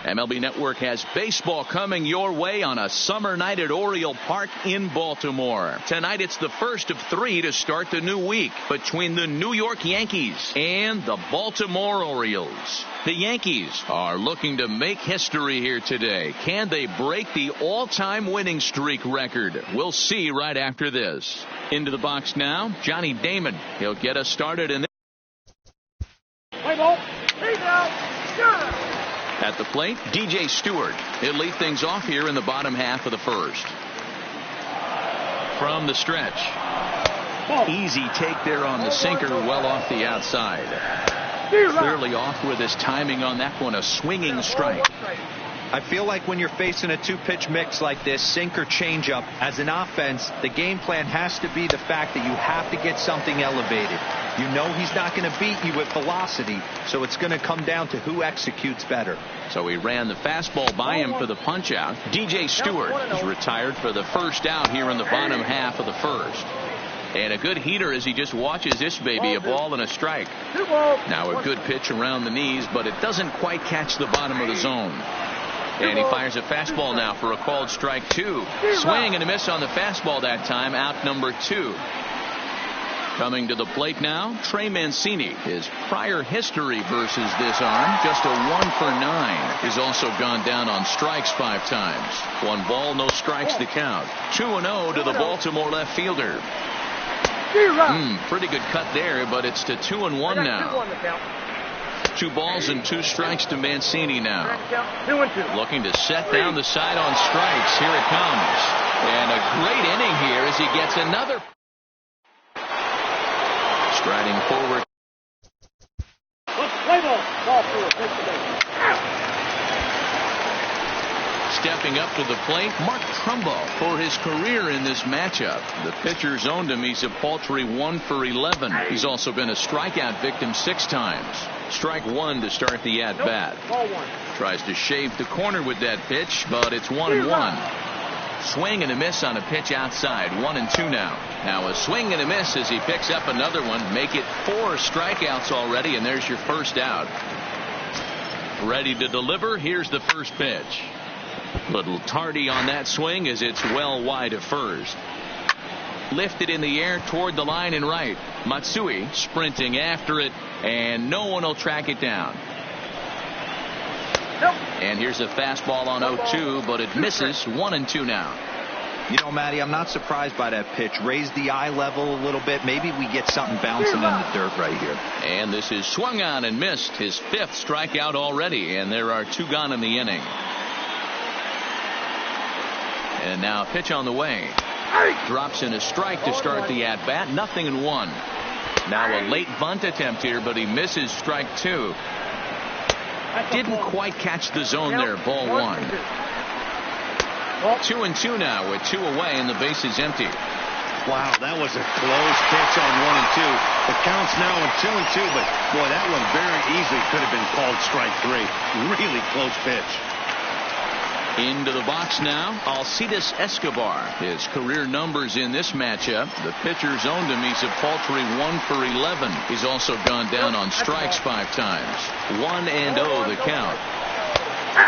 MLB Network has baseball coming your way on a summer night at Oriole Park in Baltimore. Tonight it's the first of 3 to start the new week between the New York Yankees and the Baltimore Orioles. The Yankees are looking to make history here today. Can they break the all-time winning streak record? We'll see right after this. Into the box now, Johnny Damon. He'll get us started in Play ball. He's out. Sure. At the plate, DJ Stewart. He'll lead things off here in the bottom half of the first. From the stretch. Easy take there on the sinker, well off the outside. Clearly off with his timing on that one, a swinging strike. I feel like when you're facing a two-pitch mix like this, sinker changeup, as an offense, the game plan has to be the fact that you have to get something elevated. You know he's not going to beat you with velocity, so it's going to come down to who executes better. So he ran the fastball by him for the punch out. DJ Stewart is retired for the first out here in the bottom half of the first. And a good heater as he just watches this baby, a ball and a strike. Now a good pitch around the knees, but it doesn't quite catch the bottom of the zone. And he fires a fastball now for a called strike 2. Swing and a miss on the fastball that time, out number 2. Coming to the plate now, Trey Mancini. His prior history versus this arm, just a 1 for 9. He's also gone down on strikes 5 times. 1 ball, no strikes to count. 2-0 to the Baltimore left fielder. Pretty good cut there, but it's to 2-1 now. 2 balls and 2 strikes to Mancini now. Looking to set down the side on strikes. Here it comes. And a great inning here as he gets another. Striding forward. Stepping up to the plate, Mark Trumbo for his career in this matchup. The pitcher's owned him. He's a paltry 1 for 11. He's also been a strikeout victim 6 times. Strike 1 to start the at-bat. Tries to shave the corner with that pitch, but it's 1-1. Swing and a miss on a pitch outside. 1-2 now. Now a swing and a miss as he picks up another one. Make it 4 strikeouts already, and there's your first out. Ready to deliver. Here's the first pitch. Little tardy on that swing as it's well wide of first. Lifted in the air toward the line and right. Matsui sprinting after it, and no one will track it down. And here's a fastball on 0-2, but it misses. 1-2 now. You know, Matty, I'm not surprised by that pitch. Raise the eye level a little bit. Maybe we get something bouncing in the dirt right here. And this is swung on and missed. His 5th strikeout already, and there are 2 gone in the inning. And now a pitch on the way. Drops in a strike to start the at-bat. 0-1. Now a late bunt attempt here, but he misses strike 2. Didn't quite catch the zone there. Ball 1. 2-2 now with 2 away and the base is empty. Wow, that was a close pitch on 1 and 2. The count's now on 2 and 2, but boy, that one very easily could have been called strike 3. Really close pitch. Into the box now, Alcides Escobar. His career numbers in this matchup. The pitcher's owned him. He's a paltry 1 for 11. He's also gone down on strikes 5 times. 1-0 the count.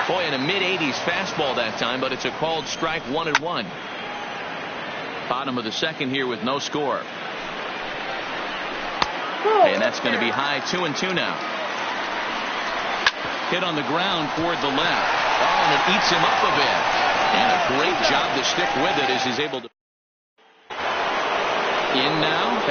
Boy, in a mid-80s fastball that time, but it's a called strike. 1-1. Bottom of the second here with no score. And that's going to be high. 2-2 now. Hit on the ground toward the left. Oh, and it eats him up a bit. And a great job to stick with it as he's able to. In now.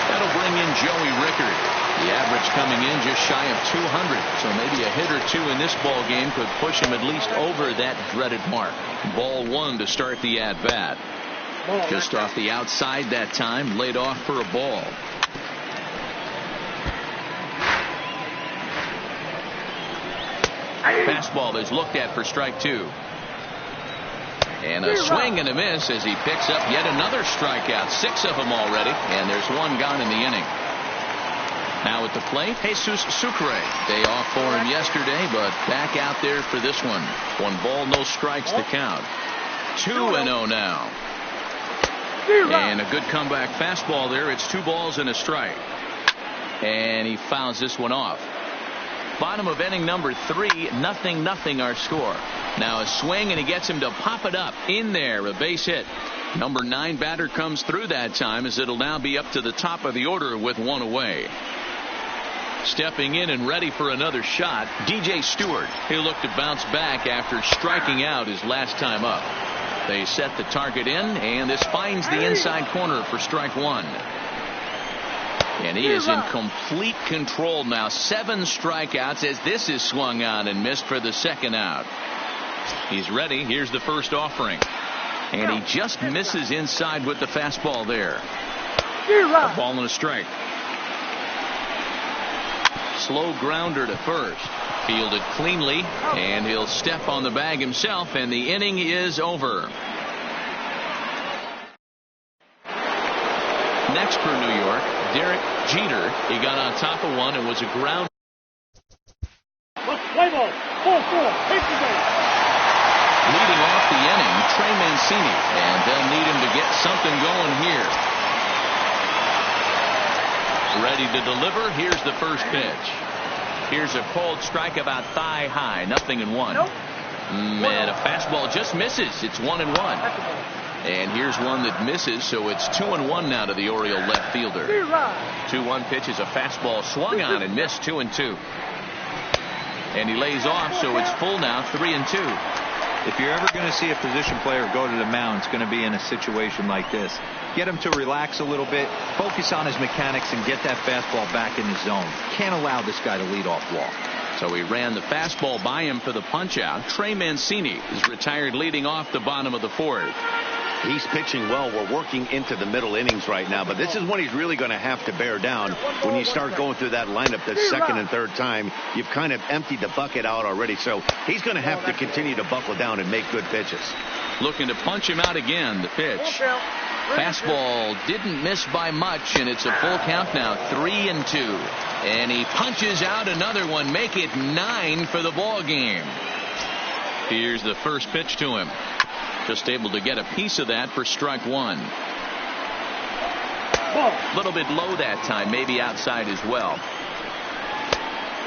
That'll bring in Joey Rickard. The average coming in just shy of 200. So maybe a hit or 2 in this ball game could push him at least over that dreaded mark. Ball 1 to start the at-bat. Just off the outside that time. Laid off for a ball. Fastball is looked at for strike 2. And a swing and a miss as he picks up yet another strikeout. 6 of them already, and there's 1 gone in the inning. Now at the plate, Jesus Sucre. Day off for him yesterday, but back out there for this one. 1 ball, no strikes to count. 2-0 now. And a good comeback fastball there. It's 2 balls and a strike. And he fouls this one off. Bottom of inning number 3, 0-0 our score. Now a swing, and he gets him to pop it up in there, a base hit. Number 9 batter comes through that time, as it'll now be up to the top of the order with one away. Stepping in and ready for another shot, DJ Stewart. He'll look to bounce back after striking out his last time up. They set the target in, and this finds the inside corner for strike 1. And he is in complete control now. 7 strikeouts as this is swung on and missed for the second out. He's ready. Here's the first offering. And he just misses inside with the fastball there. A ball and a strike. Slow grounder to first. Fielded cleanly, and he'll step on the bag himself, and the inning is over. Next for New York, Derek Jeter. He got on top of one and was a ground. Play ball. 4-4. Take the base. Leading off the inning, Trey Mancini, and they'll need him to get something going here. Ready to deliver. Here's the first pitch. Here's a cold strike about thigh high. 0-1. Nope. And a fastball just misses. It's 1-1. And here's one that misses, so it's 2-1 now to the Oriole left fielder. 2-1 pitch is a fastball swung on and missed. 2-2. And he lays off, so it's full now. 3-2. If you're ever going to see a position player go to the mound, it's going to be in a situation like this. Get him to relax a little bit, focus on his mechanics, and get that fastball back in the zone. Can't allow this guy to lead off walk. So he ran the fastball by him for the punch out. Trey Mancini is retired leading off the bottom of the 4th. He's pitching well. We're working into the middle innings right now, but this is when he's really going to have to bear down. When you start going through that lineup the second and third time, you've kind of emptied the bucket out already, so he's going to have to continue to buckle down and make good pitches. Looking to punch him out again. The pitch. Fastball didn't miss by much, and it's a full count now. 3-2. And he punches out another one. Make it 9 for the ball game. Here's the first pitch to him. Just able to get a piece of that for strike 1. A little bit low that time, maybe outside as well.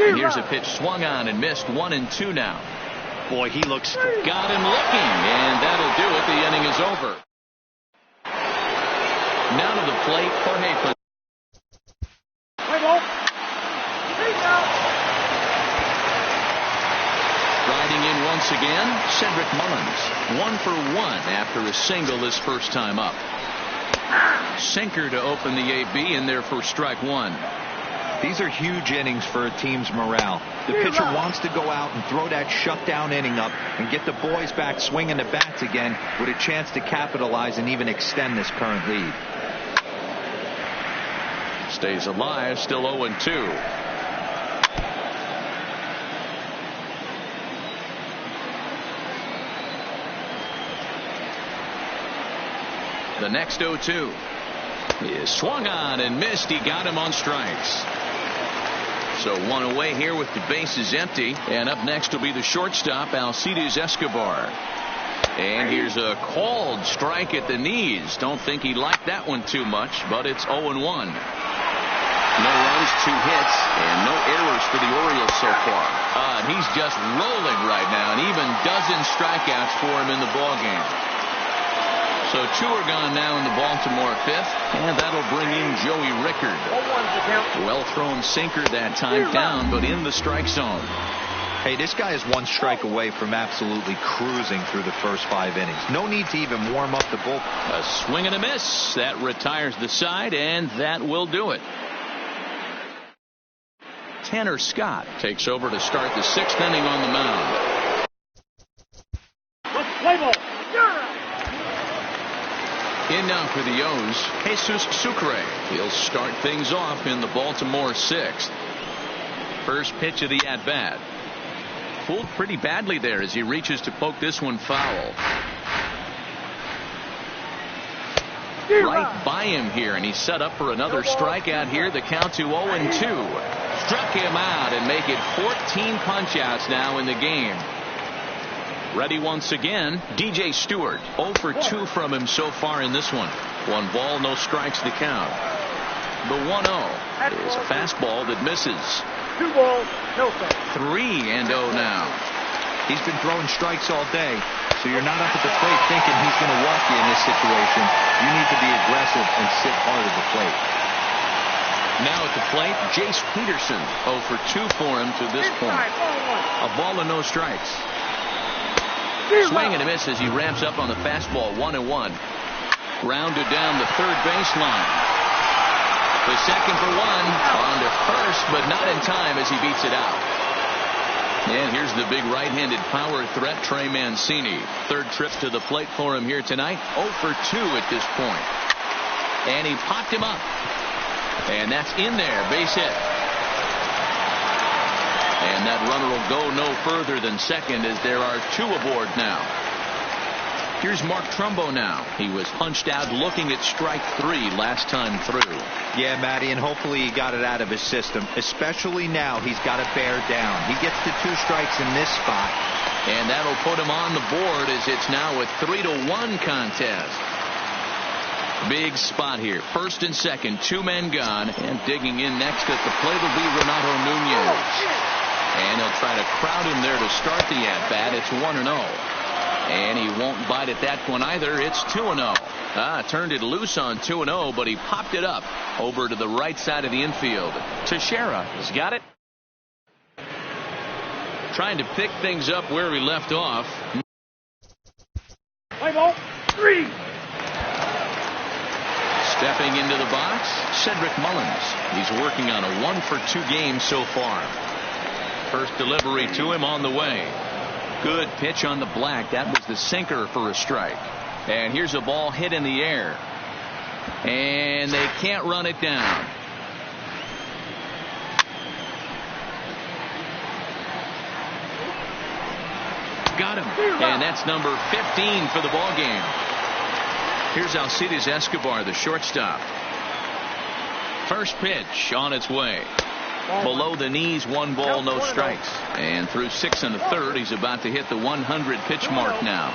And here's a pitch swung on and missed. 1-2 now. Boy, he looks. Got him looking, and that'll do it. The inning is over. Now to the plate, Jorge. Play ball. Riding in once again, Cedric Mullins. 1 for 1 after a single this first time up. Sinker to open the AB in there for strike 1. These are huge innings for a team's morale. The pitcher wants to go out and throw that shutdown inning up and get the boys back swinging the bats again with a chance to capitalize and even extend this current lead. Stays alive, still 0-2. The next 0-2 is swung on and missed. He got him on strikes. So one away here with the bases empty. And up next will be the shortstop, Alcides Escobar. And here's a called strike at the knees. Don't think he liked that one too much, but it's 0-1. No runs, 2 hits, and no errors for the Orioles so far. And he's just rolling right now, and even dozen strikeouts for him in the ballgame. So 2 are gone now in the Baltimore 5th, and that'll bring in Joey Rickard. Well thrown sinker that time, down, but in the strike zone. Hey, this guy is 1 strike away from absolutely cruising through the first 5 innings. No need to even warm up the bullpen. A swing and a miss. That retires the side, and that will do it. Tanner Scott takes over to start the 6th inning on the mound. Play ball. In now for the O's, Jesus Sucre. He'll start things off in the Baltimore 6th. First pitch of the at-bat. Fooled pretty badly there as he reaches to poke this one foul. Right by him here, and he's set up for another strikeout here. The count to 0-2. Struck him out and make it 14 punch-outs now in the game. Ready once again, DJ Stewart. 0 for 2 from him so far in this one. 1 ball, no strikes to count. The 1-0 is a fastball that misses. 2 balls, no strikes. 3-0 now. He's been throwing strikes all day, so you're not up at the plate thinking he's going to walk you in this situation. You need to be aggressive and sit hard at the plate. Now at the plate, Jace Peterson. 0 for 2 for him to this point. A ball and no strikes. Swing and a miss as he ramps up on the fastball. 1-1. Grounded down the third baseline. The second for 1. On to first, but not in time as he beats it out. And here's the big right-handed power threat, Trey Mancini. Third trip to the plate for him here tonight. 0 for 2 at this point. And he popped him up. And that's in there, base hit. And that runner will go no further than second as there are 2 aboard now. Here's Mark Trumbo now. He was punched out looking at strike 3 last time through. Yeah, Matty, and hopefully he got it out of his system. Especially now, he's got to bear down. He gets the 2 strikes in this spot. And that'll put him on the board as it's now a 3-1 contest. Big spot here. First and second, 2 men gone. And digging in next at the plate will be Renato Nunez. And he'll try to crowd him there to start the at-bat. It's 1-0. And he won't bite at that one either. It's 2-0. Turned it loose on 2-0, but he popped it up over to the right side of the infield. Teixeira has got it. Trying to pick things up where he left off. Play ball, 3. Stepping into the box, Cedric Mullins. He's working on a 1 for 2 game so far. First delivery to him on the way. Good pitch on the black. That was the sinker for a strike. And here's a ball hit in the air. And they can't run it down. Got him. And that's number 15 for the ball game. Here's Alcides Escobar, the shortstop. First pitch on its way. Below the knees, 1 ball, no strikes. And through 6 1/3, he's about to hit the 100 pitch mark now.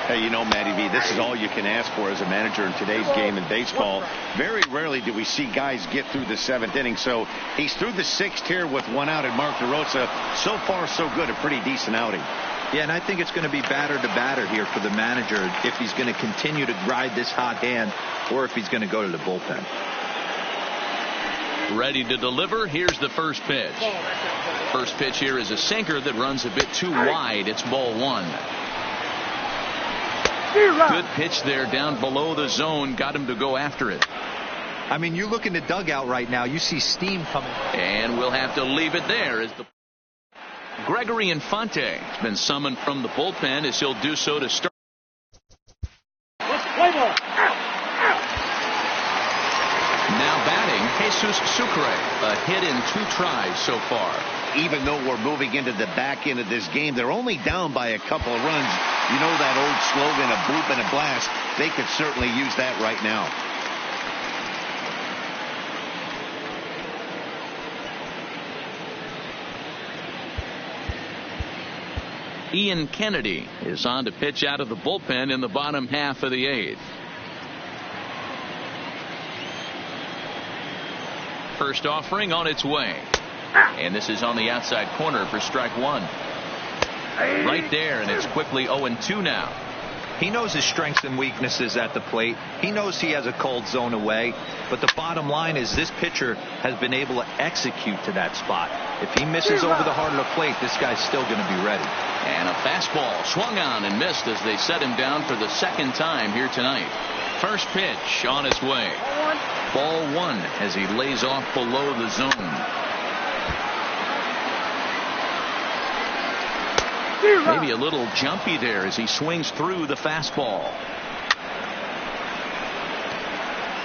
Hey, you know, Matty V, this is all you can ask for as a manager in today's game in baseball. Very rarely do we see guys get through the 7th inning. So he's through the 6th here with 1 out at Mark DeRosa. So far, so good. A pretty decent outing. Yeah, and I think it's going to be batter to batter here for the manager if he's going to continue to ride this hot hand or if he's going to go to the bullpen. Ready to deliver. Here's the first pitch. First pitch here is a sinker that runs a bit too wide. It's ball 1. Good pitch there down below the zone. Got him to go after it. I mean, you look in the dugout right now. You see steam coming. And we'll have to leave it there as the Gregory Infante has been summoned from the bullpen as he'll do so to start. Play ball. Now batting, Jesus Sucre. A hit in 2 tries so far. Even though we're moving into the back end of this game, they're only down by a couple of runs. You know that old slogan, a boop and a blast. They could certainly use that right now. Ian Kennedy is on to pitch out of the bullpen in the bottom half of the 8th. First offering on its way. And this is on the outside corner for strike 1. Right there, and it's quickly 0-2 now. He knows his strengths and weaknesses at the plate. He knows he has a cold zone away. But the bottom line is this pitcher has been able to execute to that spot. If he misses over the heart of the plate, this guy's still going to be ready. And a fastball swung on and missed as they set him down for the 2nd time here tonight. First pitch on its way. Ball 1 as he lays off below the zone. Maybe a little jumpy there as he swings through the fastball.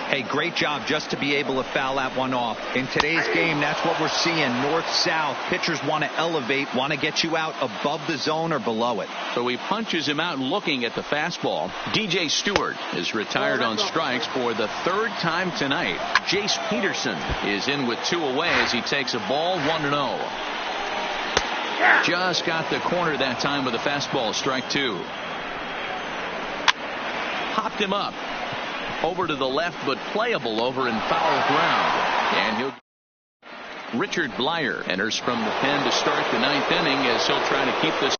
Hey, great job just to be able to foul that one off. In today's game, that's what we're seeing. North-south. Pitchers want to elevate, want to get you out above the zone or below it. So he punches him out looking at the fastball. DJ Stewart is retired on strikes for the 3rd time tonight. Jace Peterson is in with 2 away as he takes a ball 1-0. Just got the corner that time with a fastball, strike 2. Popped him up. over to the left, but playable over in foul ground. And he'll. Richard Blyer enters from the pen to start the ninth inning as he'll try to keep this.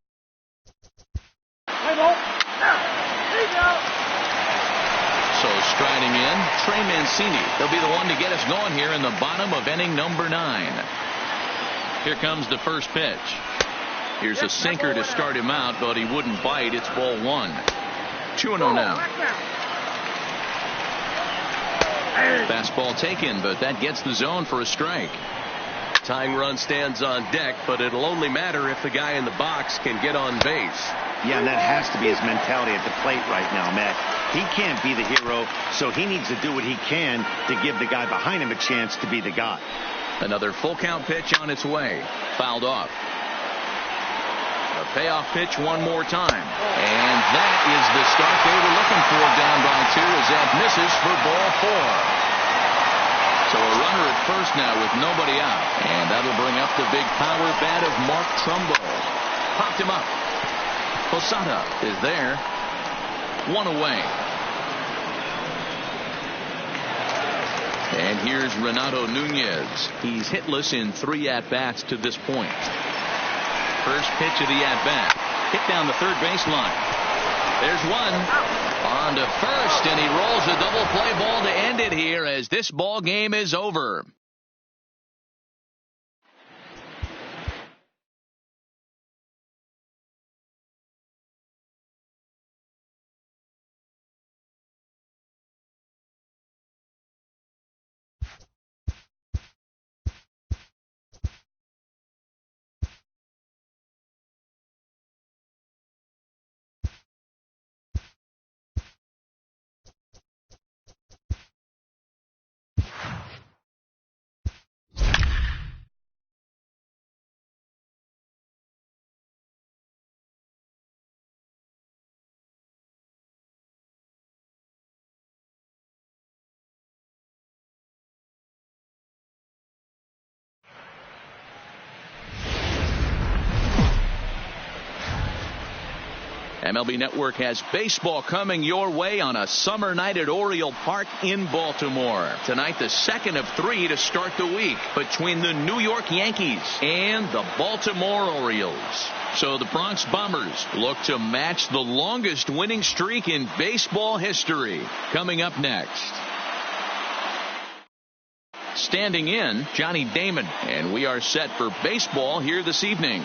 So striding in, Trey Mancini. He'll be the one to get us going here in the bottom of inning number 9. Here comes the first pitch. Here's a sinker to start him out, but he wouldn't bite. It's ball 1. 2-0 now. Fastball taken, but that gets the zone for a strike. Tying run stands on deck, but it'll only matter if the guy in the box can get on base. Yeah, and that has to be his mentality at the plate right now, Matt. He can't be the hero, so he needs to do what he can to give the guy behind him a chance to be the guy. Another full count pitch on its way. Fouled off. A payoff pitch one more time. And that is the start they were looking for down by 2 as that misses for ball 4. So a runner at first now with nobody out. And that'll bring up the big power bat of Mark Trumbo. Popped him up. Posada is there. 1 away. And here's Renato Nunez. He's hitless in 3 at-bats to this point. First pitch of the at-bat. Hit down the third baseline. There's one. On to first, and he rolls a double play ball to end it here as this ball game is over. MLB Network has baseball coming your way on a summer night at Oriole Park in Baltimore. Tonight, the second of 3 to start the week between the New York Yankees and the Baltimore Orioles. So the Bronx Bombers look to match the longest winning streak in baseball history. Coming up next. Standing in, Johnny Damon, and we are set for baseball here this evening.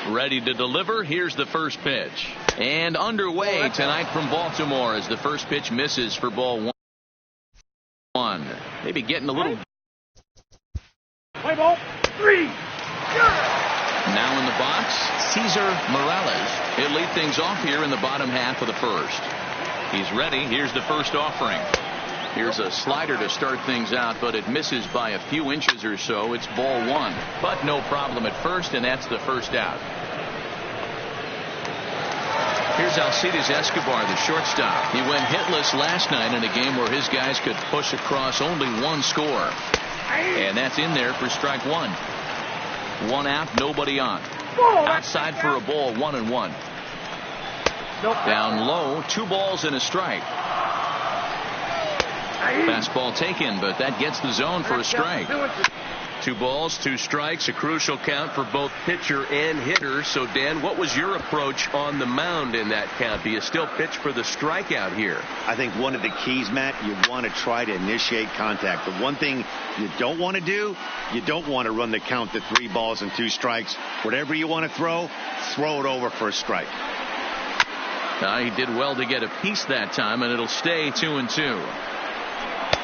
Ready to deliver. Here's the first pitch. And underway tonight from Baltimore as the first pitch misses for ball 1. Maybe getting a little. Play ball 3. Now in the box, Cesar Morales. He'll lead things off here in the bottom half of the first. He's ready. Here's the first offering. Here's a slider to start things out, but it misses by a few inches or so. It's ball 1, but no problem at first, and that's the first out. Here's Alcides Escobar, the shortstop. He went hitless last night in a game where his guys could push across only 1 score. And that's in there for strike 1. 1 out, nobody on. Outside for a ball, 1-1. Down low, 2 balls and a strike. Fastball taken, but that gets the zone for a strike. 2 balls, 2 strikes, a crucial count for both pitcher and hitter. So, Dan, what was your approach on the mound in that count? Do you still pitch for the strikeout here? I think one of the keys, Matt, you want to try to initiate contact. The one thing you don't want to do, you don't want to run the count to 3 balls and 2 strikes. Whatever you want to throw it over for a strike. He did well to get a piece that time, and it'll stay 2-2.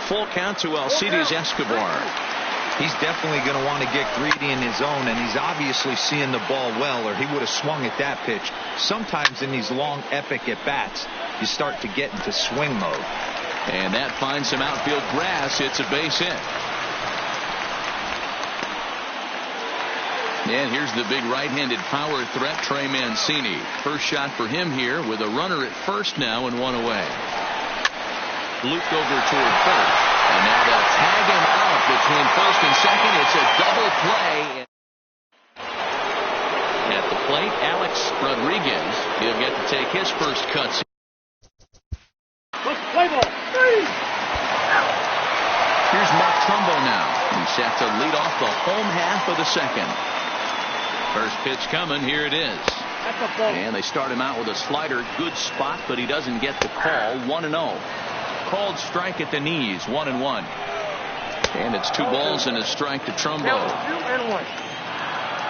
Full count to Alcides Escobar. He's definitely going to want to get greedy in his zone, and he's obviously seeing the ball well, or he would have swung at that pitch. Sometimes in these long, epic at-bats, you start to get into swing mode. And that finds some outfield grass. It's a base hit. And here's the big right-handed power threat, Trey Mancini. First shot for him here with a runner at first now and 1 away. Looped over toward first. And now they'll tag him out between first and second. It's a double play. At the plate, Alex strikes. Rodriguez, he'll get to take his first cuts. Let's play ball. 3. Here's Mark Trumbo now. He's set to lead off the home half of the second. First pitch coming. Here it is. That's a ball. And they start him out with a slider. Good spot, but he doesn't get the call. 1-0. Called strike at the knees. 1-1. And it's 2 balls and a strike to Trumbo. 2-1.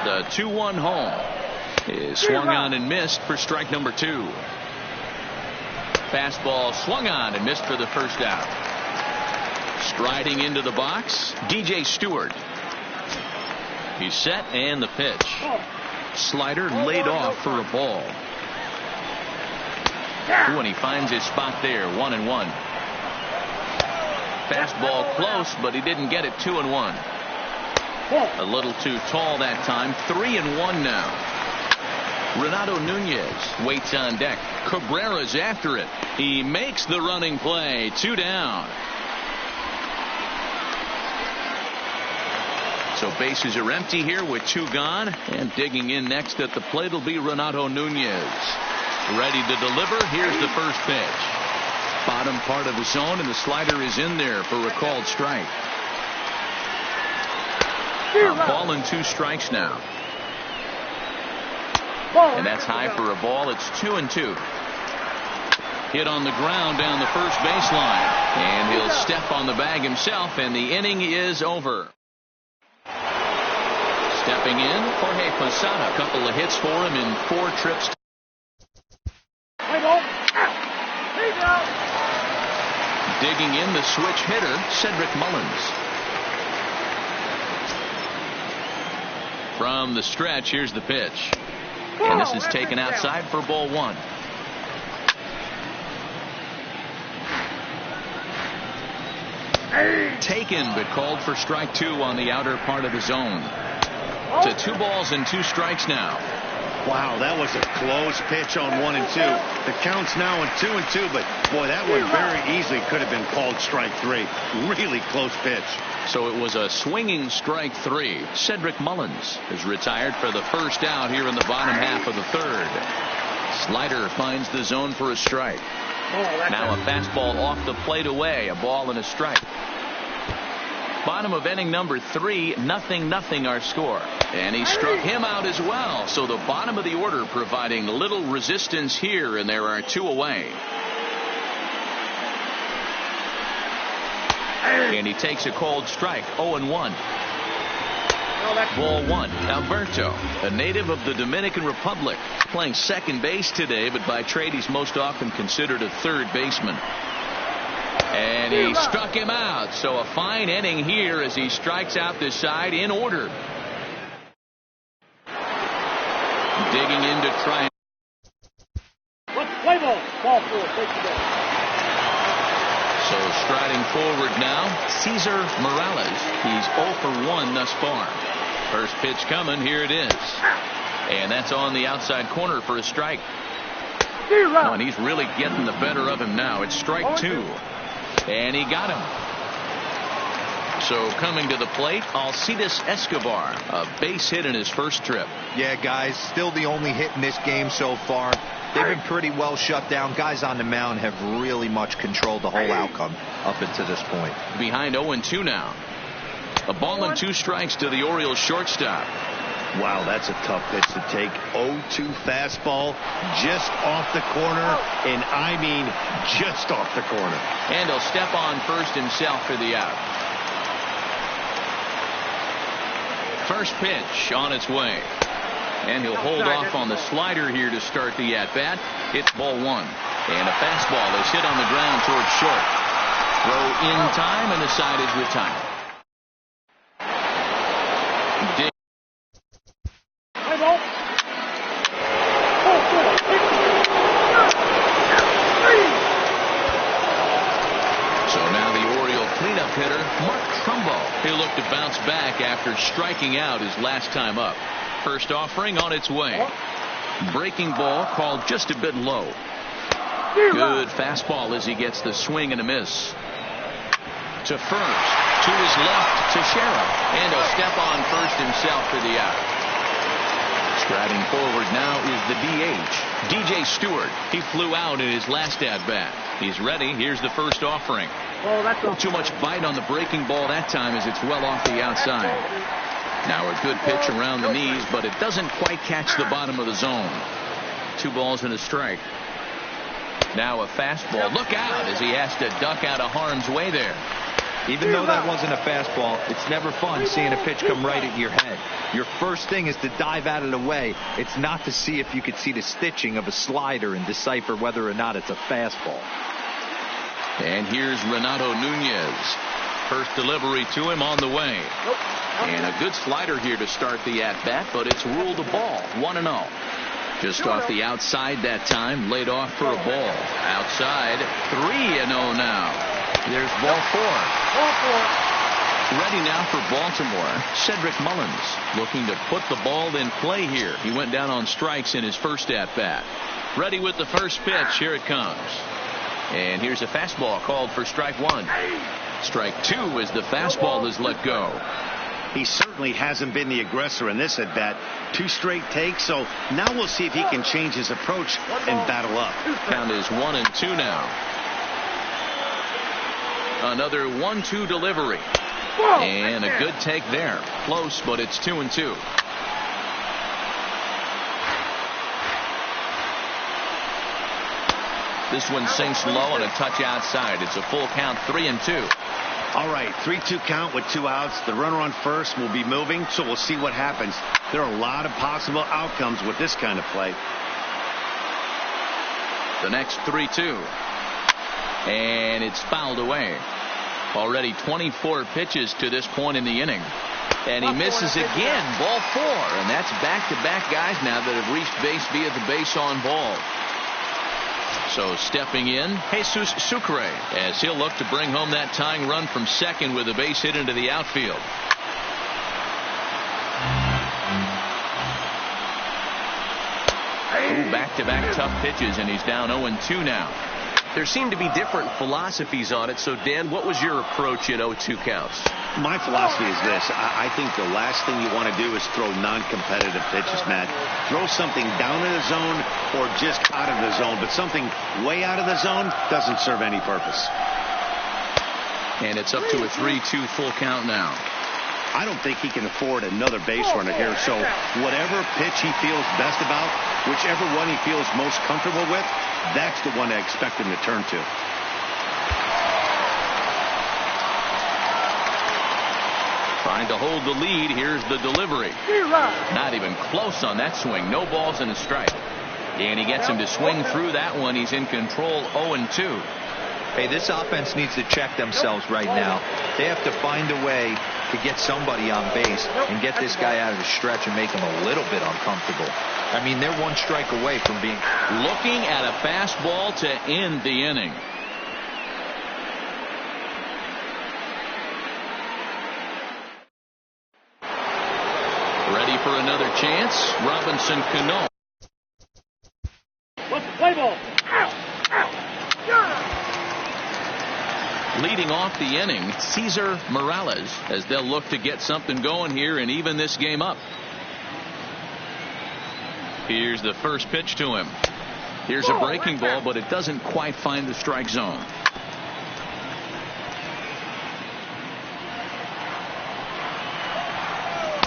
The 2-1 home is swung on and missed for strike number 2. Fastball swung on and missed for the first out. Striding into the box, DJ Stewart. He's set and the pitch. Slider laid off for a ball. When he finds his spot there, 1-1. Fastball close, but he didn't get it. 2-1. A little too tall that time. 3-1 now. Renato Nunez waits on deck. Cabrera's after it. He makes the running play. 2 down. So bases are empty here with 2 gone. And digging in next at the plate will be Renato Nunez. Ready to deliver. Here's the first pitch. Bottom part of the zone, and the slider is in there for a called strike. A ball and 2 strikes now. And that's high for a ball. It's 2-2. Hit on the ground down the first baseline. And he'll step on the bag himself, and the inning is over. Stepping in, Jorge Posada. A couple of hits for him in 4 trips. Digging in, the switch hitter, Cedric Mullins. From the stretch, here's the pitch. And this is taken outside for ball 1. Taken, but called for strike 2 on the outer part of the zone. To 2 balls and 2 strikes now. Wow, that was a close pitch on 1 and 2. The count's now in 2 and 2, but boy, that one very easily could have been called strike 3. Really close pitch. So it was a swinging strike 3. Cedric Mullins is retired for the first out here in the bottom half of the third. Slider finds the zone for a strike. Now a fastball off the plate away. A ball and a strike. Bottom of inning number 3, 0-0 our score. And he struck him out as well. So the bottom of the order providing little resistance here, and there are 2 away. And he takes a called strike. 0-1. Ball 1. Alberto, a native of the Dominican Republic, playing second base today, but by trade he's most often considered a third baseman. And he struck him out. So a fine inning here as he strikes out this side in order. Digging in to try. Let's play ball. Ball 4. Take the ball. So striding forward now, Cesar Morales. He's 0 for 1 thus far. First pitch coming. Here it is. And that's on the outside corner for a strike. Oh, and he's really getting the better of him now. It's strike 2. And he got him. So coming to the plate, Alcides Escobar, a base hit in his first trip. Yeah, guys, still the only hit in this game so far. They've been pretty well shut down. Guys on the mound have really much controlled the whole outcome up until this point. Behind 0-2 now. A ball and 2 strikes to the Orioles shortstop. Wow, that's a tough pitch to take. 0-2 fastball just off the corner, and I mean just off the corner. And he'll step on first himself for the out. First pitch on its way. And he'll hold off on the slider here to start the at-bat. It's ball 1. And a fastball is hit on the ground towards short. Throw in time, and the side is retired. Hitter Mark Trumbo. He'll look to bounce back after striking out his last time up. First offering on its way. Breaking ball called just a bit low. Good fastball as he gets the swing and a miss. To first. To his left, Teixeira. And he'll step on first himself for the out. Striding forward now is the DH, DJ Stewart. He flew out in his last at-bat. He's ready. Here's the first offering. Oh, that's Not too much bite on the breaking ball that time as it's well off the outside. Now a good pitch around the knees, but it doesn't quite catch the bottom of the zone. 2 balls and a strike. Now a fastball. Look out as he has to duck out of harm's way there. Even though that wasn't a fastball, it's never fun seeing a pitch come right at your head. Your first thing is to dive out of the way. It's not to see if you could see the stitching of a slider and decipher whether or not it's a fastball. And here's Renato Nunez. First delivery to him on the way. And a good slider here to start the at-bat, but it's ruled a ball. 1-0. Just off the outside that time, laid off for a ball. Outside, 3-0 now. There's ball 4. Ready now for Baltimore, Cedric Mullins, looking to put the ball in play here. He went down on strikes in his first at-bat. Ready with the first pitch. Here it comes. And here's a fastball called for strike 1. Strike 2 as the fastball is let go. He certainly hasn't been the aggressor in this at bat. 2 straight takes, so now we'll see if he can change his approach and battle up. Count is 1-2 now. Another 1-2 delivery. And a good take there. Close, but it's 2-2. This one sinks low and a touch outside. It's a full count, 3-2. All right, 3-2 count with 2 outs. The runner on first will be moving, so we'll see what happens. There are a lot of possible outcomes with this kind of play. The next 3-2. And it's fouled away. Already 24 pitches to this point in the inning. And he misses again. Ball 4. And that's back-to-back guys now that have reached base via the base on ball. So stepping in, Jesus Sucre, as he'll look to bring home that tying run from second with a base hit into the outfield. Back-to-back tough pitches, and he's down 0-2 now. There seem to be different philosophies on it. So, Dan, what was your approach in 0-2 counts? My philosophy is this. I think the last thing you want to do is throw non-competitive pitches, Matt. Throw something down in the zone or just out of the zone, but something way out of the zone doesn't serve any purpose. And it's up to a 3-2 full count now. I don't think he can afford another base runner here, so whatever pitch he feels best about, whichever one he feels most comfortable with, that's the one I expect him to turn to. Trying to hold the lead. Here's the delivery. Not even close on that swing. No balls and a strike. And he gets him to swing through that one. He's in control, 0-2. Hey, this offense needs to check themselves right now. They have to find a way to get somebody on base and get this guy out of the stretch and make him a little bit uncomfortable. I mean, they're 1 strike away from being... Looking at a fastball to end the inning. Ready for another chance. Robinson Cano. Play ball. Leading off the inning, Cesar Morales, as they'll look to get something going here and even this game up. Here's the first pitch to him. Here's a breaking ball, but it doesn't quite find the strike zone.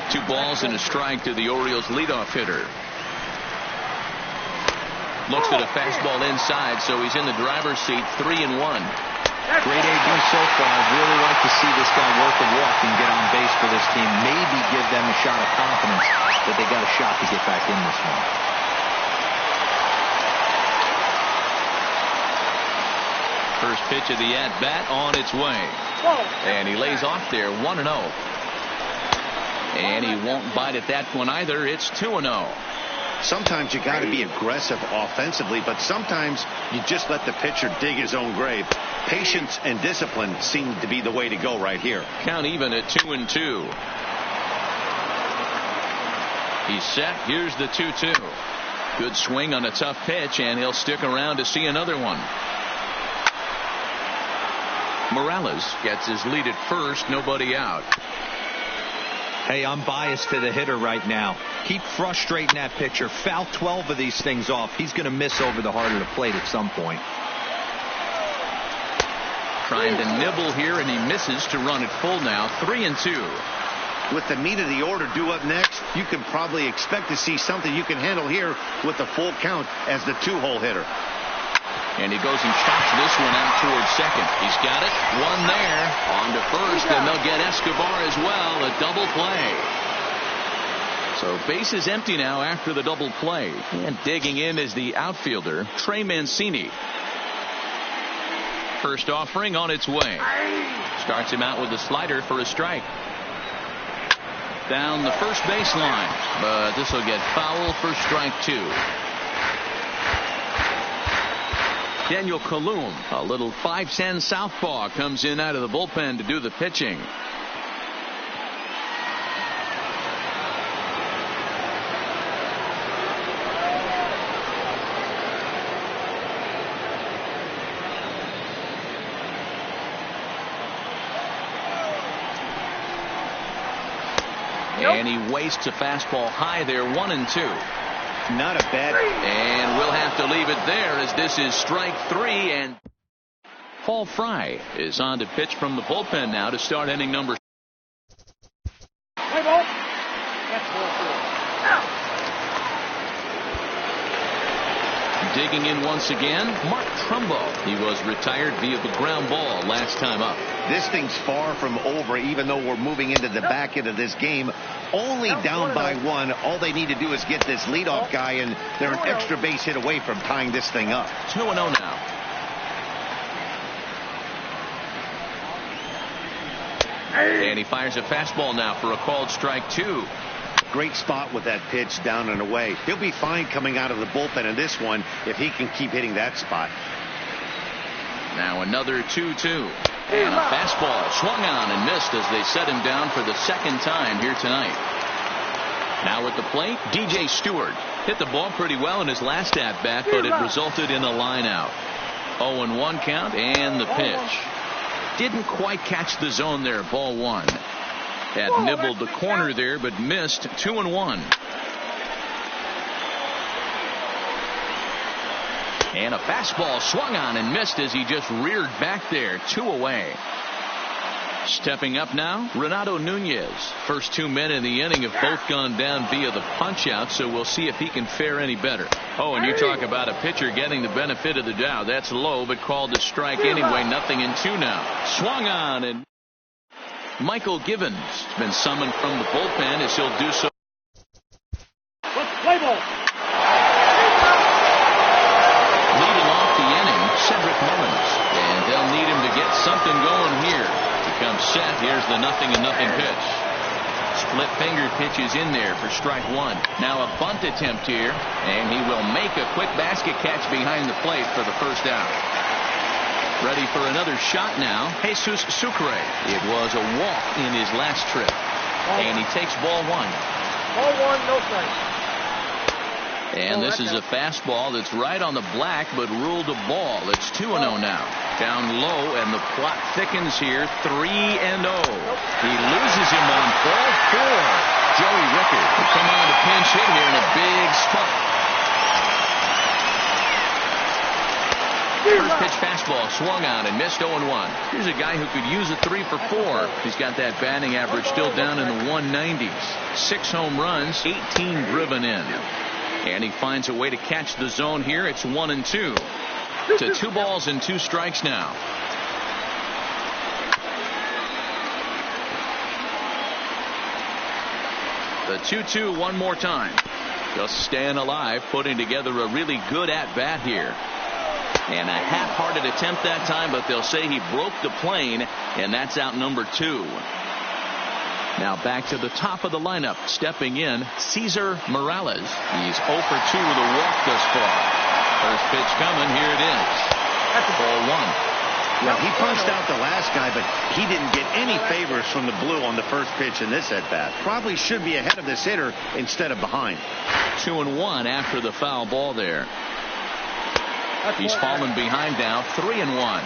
Two balls and a strike to the Orioles leadoff hitter. Looks at a fastball inside, so he's in the driver's seat, 3-1. Great AB so far. I'd really like to see this guy work a walk and get on base for this team. Maybe give them a shot of confidence that they got a shot to get back in this one. First pitch of the at-bat on its way. And he lays off there, 1-0. And he won't bite at that one either. It's 2-0. Sometimes you got to be aggressive offensively, but sometimes you just let the pitcher dig his own grave. Patience and discipline seem to be the way to go right here. Count even at 2-2. He's set. Here's the 2-2. Good swing on a tough pitch, and he'll stick around to see another one. Morales gets his lead at first, nobody out. Hey, I'm biased to the hitter right now. Keep frustrating that pitcher. Foul 12 of these things off. He's going to miss over the heart of the plate at some point. Trying to nibble here, and he misses to run it full now. 3-2. With the meat of the order due up next, you can probably expect to see something you can handle here with the full count as the 2-hole hitter. And he goes and chops this one out towards second. He's got it. One there. On to first, and they'll get Escobar as well. A double play. So bases empty now after the double play. And digging in is the outfielder, Trey Mancini. First offering on its way. Starts him out with a slider for a strike. Down the first baseline. But this will get foul for strike 2. Daniel Kalum, a little 5'10" southpaw, comes in out of the bullpen to do the pitching. And he wastes a fastball high there. 1-2. Not a bad. And we'll have to leave it there as this is strike 3. And Paul Fry is on to pitch from the bullpen now to start inning number. Play ball. That's ball 4. Digging in once again, Mark Trumbo. He was retired via the ground ball last time up. This thing's far from over, even though we're moving into the back end of this game. Only down by 1. All they need to do is get this leadoff guy, and they're an extra base hit away from tying this thing up. 2-0 now. And he fires a fastball now for a called strike 2. Great spot with that pitch down and away. He'll be fine coming out of the bullpen in this one if he can keep hitting that spot. Now another 2-2. And a fastball swung on and missed as they set him down for the second time here tonight. Now at the plate, DJ Stewart hit the ball pretty well in his last at-bat, but it resulted in a line out. 0-1 count and the pitch. Didn't quite catch the zone there. Ball 1. Had nibbled the corner there, but missed. 2-1. And a fastball swung on and missed as he just reared back there. 2 away. Stepping up now, Renato Nunez. First 2 men in the inning have both gone down via the punch-out, so we'll see if he can fare any better. Oh, and you talk about a pitcher getting the benefit of the doubt. That's low, but called a strike anyway. 0-2 now. Swung on, and Michael Givens has been summoned from the bullpen as he'll do so. Play ball. Leading off the inning, Cedric Mullins. And they'll need him to get something going here. He comes set. Here's the 0-0 pitch. Split finger pitch is in there for strike 1. Now a bunt attempt here, and he will make a quick basket catch behind the plate for the first out. Ready for another shot now, Jesus Sucre. It was a walk in his last trip. And he takes ball 1. Ball 1, no strike. And this is a fastball that's right on the black, but ruled a ball. It's 2-0 now. Down low, and the plot thickens here. 3-0. He loses him on ball 4. Joey Rickard will come on to pinch hit here in a big spot. First pitch fastball swung on and missed. 0-1. Here's a guy who could use a 3 for 4. He's got that batting average still down in the 190s. 6 home runs, 18 driven in. And he finds a way to catch the zone here. It's 1-2. To 2 balls and 2 strikes now. The 2-2 one more time. Just staying alive, putting together a really good at-bat here. And a half-hearted attempt that time, but they'll say he broke the plane, and that's out number 2. Now back to the top of the lineup. Stepping in, Cesar Morales. He's 0 for 2 with a walk thus far. First pitch coming. Here it is. That's ball 1. Well, he punched out the last guy, but he didn't get any favors from the blue on the first pitch in this at-bat. Probably should be ahead of this hitter instead of behind. 2-1 after the foul ball there. He's fallen behind now. 3-1.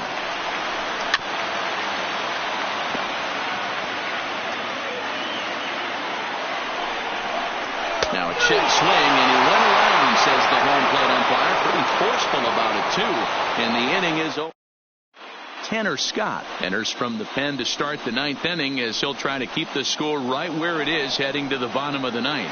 check swing, and he went around, says the home plate umpire. Pretty forceful about it, too. And the inning is over. Tanner Scott enters from the pen to start the ninth inning as he'll try to keep the score right where it is heading to the bottom of the ninth.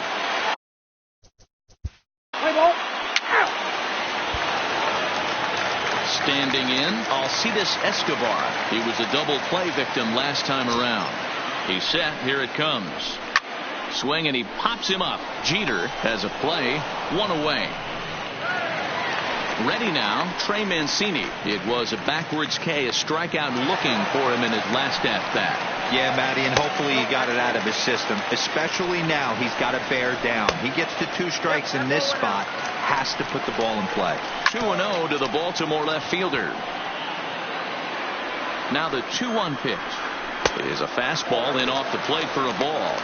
Standing in, Alcides Escobar. He was a double play victim last time around. He's set. Here it comes. Swing, and he pops him up. Jeter has a play. One away. Ready now, Trey Mancini. It was a backwards K, a strikeout looking for him in his last at-bat. Yeah, Matty, and hopefully he got it out of his system. Especially now, he's got to bear down. He gets to 2 strikes in this spot. Has to put the ball in play. 2-0 to the Baltimore left fielder. Now the 2-1 pitch. It is a fastball in off the plate for a ball.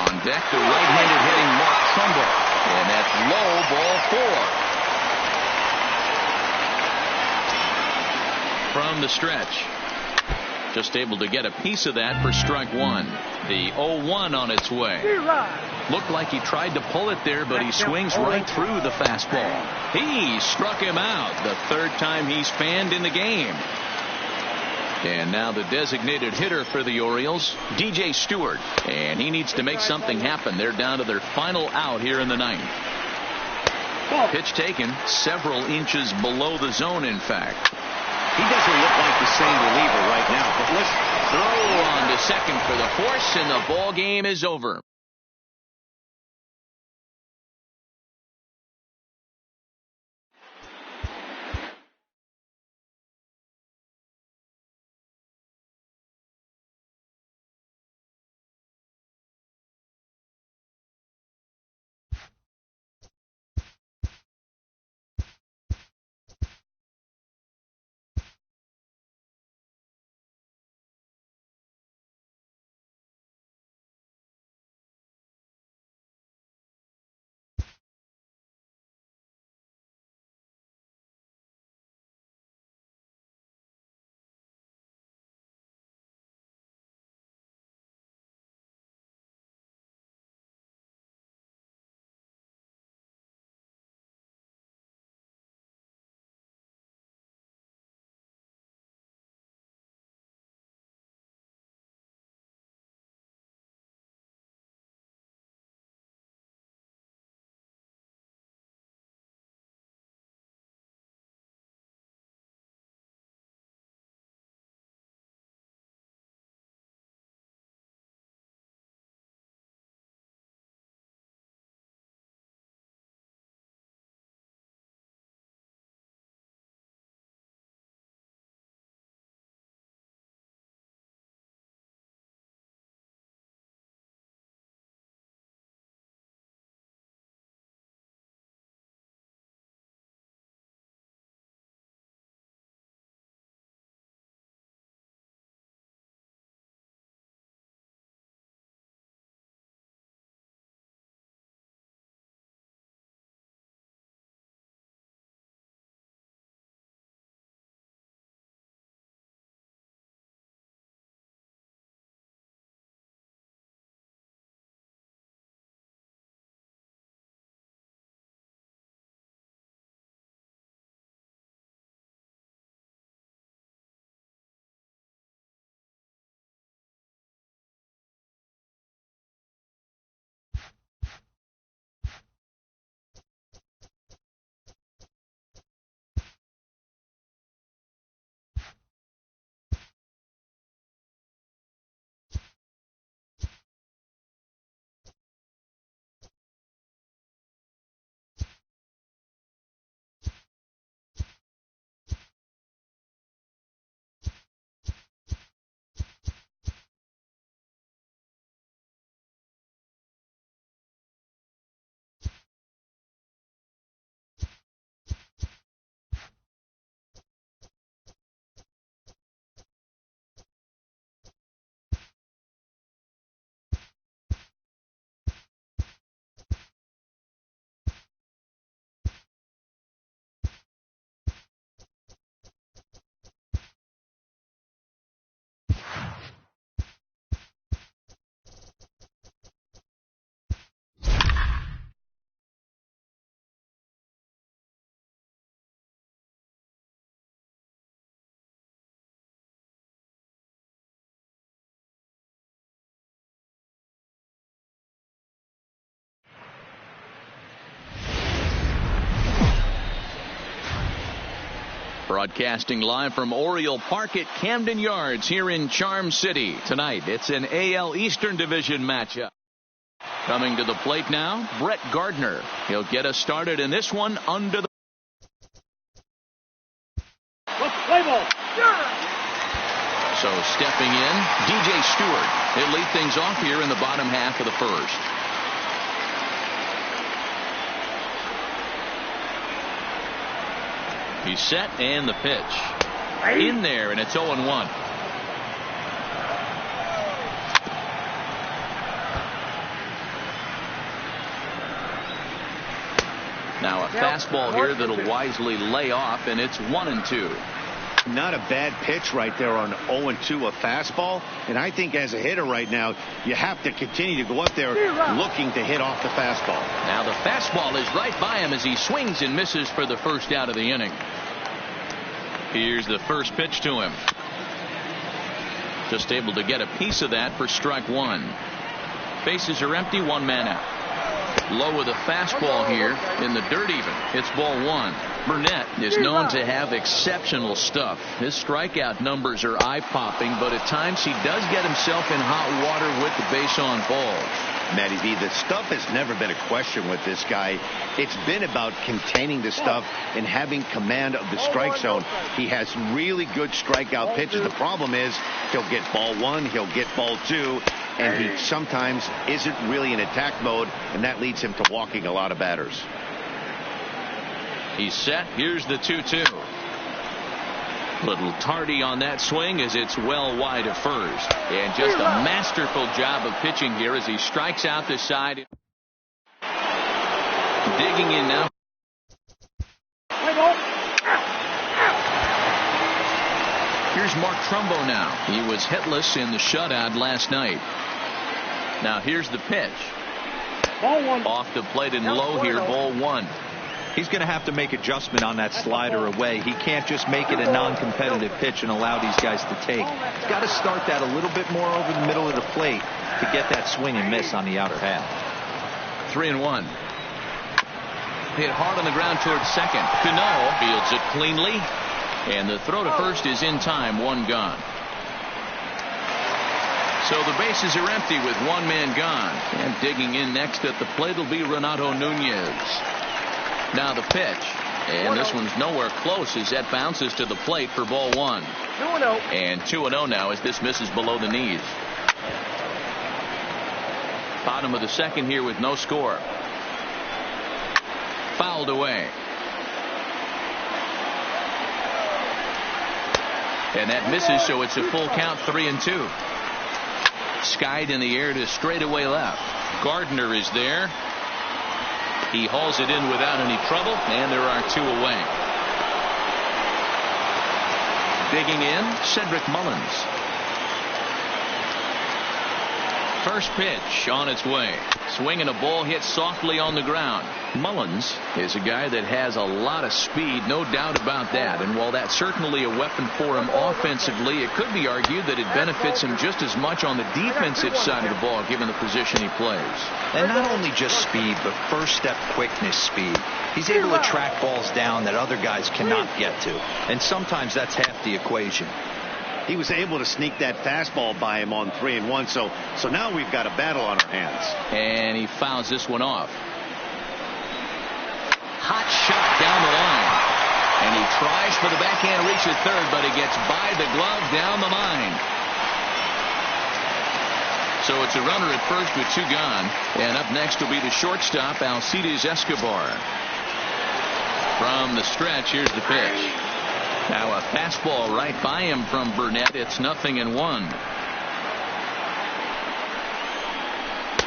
On deck, the right-handed hitting Mark Trumbo. And that's low, ball 4. From the stretch. Just able to get a piece of that for strike 1. The 0-1 on its way. Looked like he tried to pull it there, but he swings right through the fastball. He struck him out. The 3rd time he's fanned in the game. And now the designated hitter for the Orioles, DJ Stewart. And he needs to make something happen. They're down to their final out here in the 9th. Pitch taken several inches below the zone, in fact. He doesn't look like the same reliever right now, but let's throw on to second for the force, and the ball game is over. Broadcasting live from Oriole Park at Camden Yards here in Charm City. Tonight, it's an AL Eastern Division matchup. Coming to the plate now, Brett Gardner. He'll get us started in this one under the... Play ball. So stepping in, DJ Stewart. He'll lead things off here in the bottom half of the first. He's set, and the pitch. In there, and it's 0-1. Now a fastball here that'll wisely lay off, and it's 1-2. Not a bad pitch right there on 0-2, a fastball. And I think as a hitter right now, you have to continue to go up there looking to hit off the fastball. Now the fastball is right by him as he swings and misses for the first out of the inning. Here's the first pitch to him. Just able to get a piece of that for strike one. Bases are empty, one man out. Low with a fastball here in the dirt even. It's ball one. Burnett is known to have exceptional stuff. His strikeout numbers are eye-popping, but at times he does get himself in hot water with the base on balls. Matty V, the stuff has never been a question with this guy. It's been about containing the stuff and having command of the strike zone. He has really good strikeout pitches. The problem is he'll get ball one, he'll get ball two, and he sometimes isn't really in attack mode, and that leads him to walking a lot of batters. He's set. Here's the 2-2. Little tardy on that swing as it's well wide of first. And just a masterful job of pitching here as he strikes out the side. Digging in now. Here's Mark Trumbo now. He was hitless in the shutout last night. Now here's the pitch. Ball one. Off the plate and low here, ball one. He's going to have to make adjustment on that slider away. He can't just make it a non-competitive pitch and allow these guys to take. He's got to start that a little bit more over the middle of the plate to get that swing and miss on the outer half. 3-1. Hit hard on the ground towards second. Cano fields it cleanly, and the throw to first is in time. One gone. So the bases are empty with one man gone. And digging in next at the plate will be Renato Nunez. Now the pitch, and this one's nowhere close as that bounces to the plate for ball one. 2-0. And 2-0 now as this misses below the knees. Bottom of the second here with no score. Fouled away. And that misses, so it's a full count, 3-2. Skied in the air to straightaway left. Gardner is there. He hauls it in without any trouble, and there are two away. Digging in, Cedric Mullins. First pitch on its way. Swinging a ball hit softly on the ground. Mullins is a guy that has a lot of speed, no doubt about that. And while that's certainly a weapon for him offensively, it could be argued that it benefits him just as much on the defensive side of the ball, given the position he plays. And not only just speed, but first step quickness speed. He's able to track balls down that other guys cannot get to. And sometimes that's half the equation. He was able to sneak that fastball by him on 3-1, so now we've got a battle on our hands. And he fouls this one off. Hot shot down the line. And he tries for the backhand reach at third, but he gets by the glove down the line. So it's a runner at first with two gone. And up next will be the shortstop, Alcides Escobar. From the stretch, here's the pitch. Now a fastball right by him from Burnett. It's 0-1.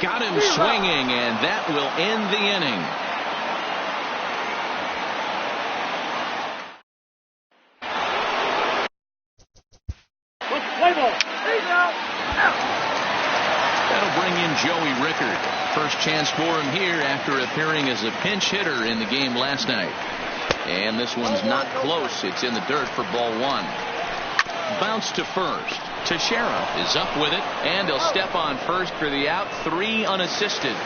Got him swinging, and that will end the inning. Play ball. That'll bring in Joey Rickard. First chance for him here after appearing as a pinch hitter in the game last night. And this one's not close. It's in the dirt for ball one. Bounce to first. Teixeira is up with it, and he'll step on first for the out. 3 unassisted.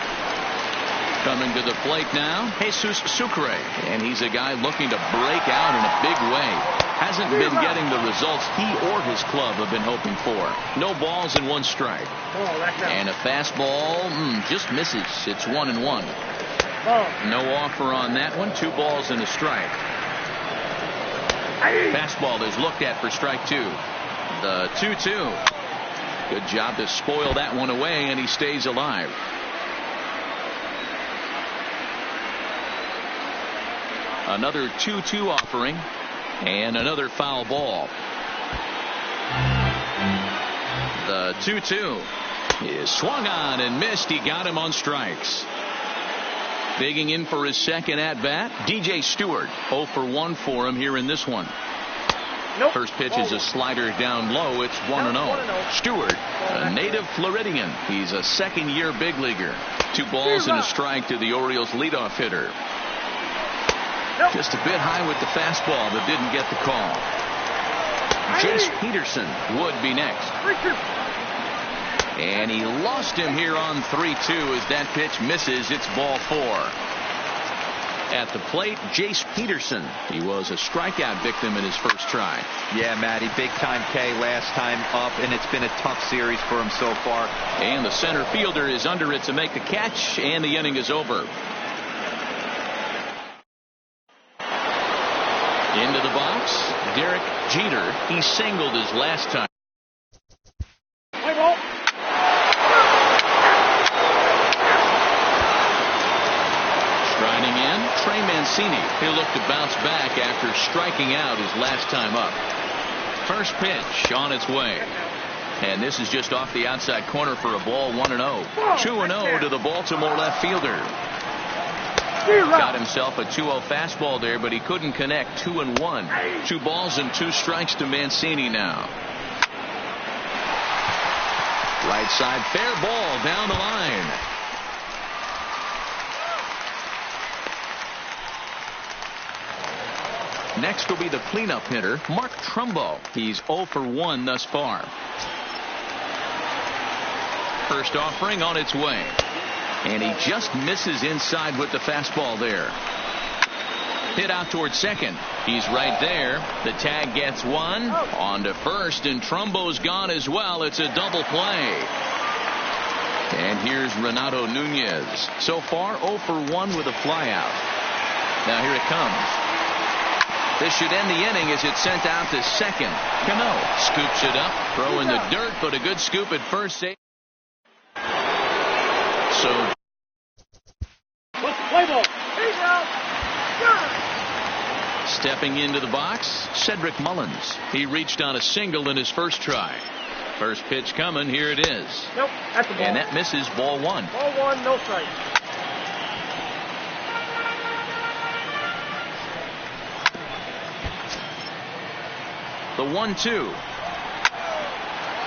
Coming to the plate now, Jesus Sucre. And he's a guy looking to break out in a big way. hasn't been getting the results he or his club have been hoping for. No balls and 1 strike. And a fastball just misses. It's 1-1. No offer on that one. 2 balls and a strike. Fastball is looked at for strike 2. The 2-2. Good job to spoil that one away, and he stays alive. Another 2-2 offering, and another foul ball. The 2-2 is swung on and missed. He got him on strikes. Digging in for his second at bat, DJ Stewart. 0 for 1 for him here in this one. First pitch is a slider down low. It's 1-0. Stewart, a native Floridian. He's a second-year big leaguer. 2 balls and a strike to the Orioles leadoff hitter. Just a bit high with the fastball, but didn't get the call. Jace Peterson would be next. And he lost him here on 3-2 as that pitch misses. It's ball 4. At the plate, Jace Peterson. He was a strikeout victim in his first try. Yeah, Matty, big time K last time up, and it's been a tough series for him so far. And the center fielder is under it to make the catch, and the inning is over. Into the box, Derek Jeter. He singled his last time. Striding in, Trey Mancini. He'll look to bounce back after striking out his last time up. First pitch on its way. And this is just off the outside corner for a ball. 1-0. 2-0 to the Baltimore left fielder. Got himself a 2-0 fastball there, but he couldn't connect. 2-1. 2 balls and 2 strikes to Mancini now. Right side, fair ball down the line. Next will be the cleanup hitter, Mark Trumbo. He's 0 for 1 thus far. First offering on its way. And he just misses inside with the fastball there. Hit out towards second. He's right there. The tag gets 1. On to first, and Trumbo's gone as well. It's a double play. And here's Renato Nunez. So far, 0 for 1 with a flyout. Now here it comes. This should end the inning as it's sent out to second. Cano scoops it up, throw in the dirt, but a good scoop at first. So stepping into the box, Cedric Mullins. He reached on a single in his first try. First pitch coming. Here it is. Nope, that's the ball. And that misses. Ball 1. Ball 1, no strike. The 1-2.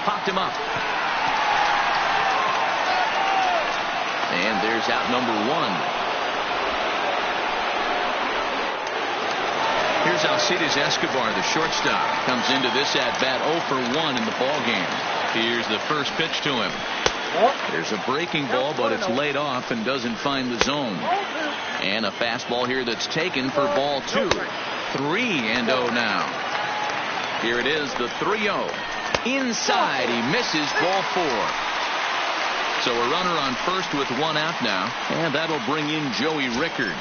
Popped him up. And there's out number 1. Here's Alcides Escobar, the shortstop. Comes into this at-bat 0 for 1 in the ball game. Here's the first pitch to him. There's a breaking ball, but it's laid off and doesn't find the zone. And a fastball here that's taken for ball 2. 3-0 now. Here it is, the 3-0. Inside, he misses. Ball 4. So a runner on first with 1 out now, and that'll bring in Joey Rickard.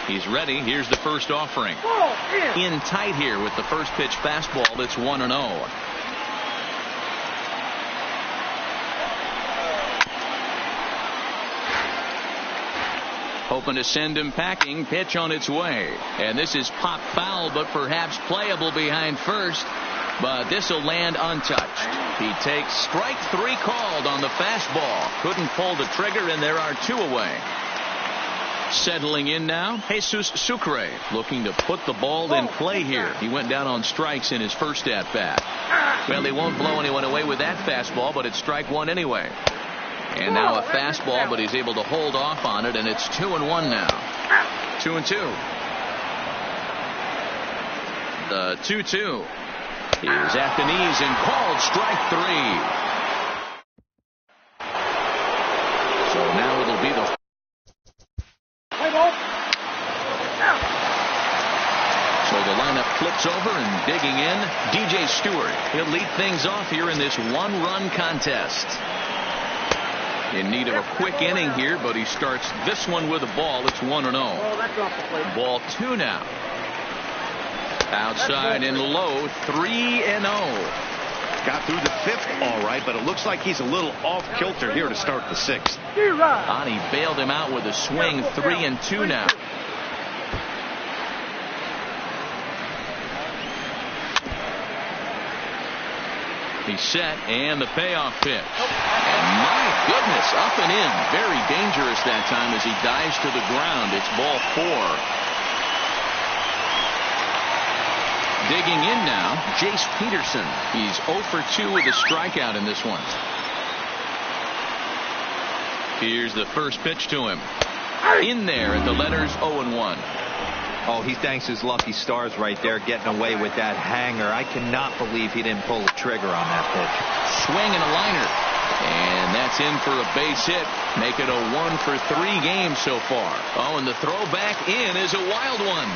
He's ready. Here's the first offering. In tight here with the first pitch fastball. That's 1-0. Hoping to send him packing. Pitch on its way. And this is pop foul, but perhaps playable behind first. But this will land untouched. He takes strike 3 called on the fastball. Couldn't pull the trigger, and there are 2 away. Settling in now, Jesus Sucre, looking to put the ball in play here. He went down on strikes in his first at-bat. Well, they won't blow anyone away with that fastball, but it's strike 1 anyway. And now a fastball, but he's able to hold off on it, and it's 2-1 now. 2-2. The 2-2 is at the knees and called strike 3. So now it'll be the So the lineup flips over, and digging Stewart. He'll lead things off here in this one-run contest. In need of a quick inning here, but he starts this one with a ball. It's 1-0. Ball 2 now. Outside and low, 3-0. Got through the 5th all right, but it looks like he's a little off kilter here to start the 6th. Ani bailed him out with a swing. 3-2 now. He's set, and the payoff pitch. And my goodness, up and in. Very dangerous that time as he dives to the ground. It's ball 4. Digging in now, Jace Peterson. He's 0 for 2 with a strikeout in this one. Here's the first pitch to him. In there at the letters 0-1. Oh, he thanks his lucky stars right there, getting away with that hanger. I cannot believe he didn't pull the trigger on that pitch. Swing and a liner. And that's in for a base hit. Make it a 1 for 3 games so far. Oh, and the throw back in is a wild one.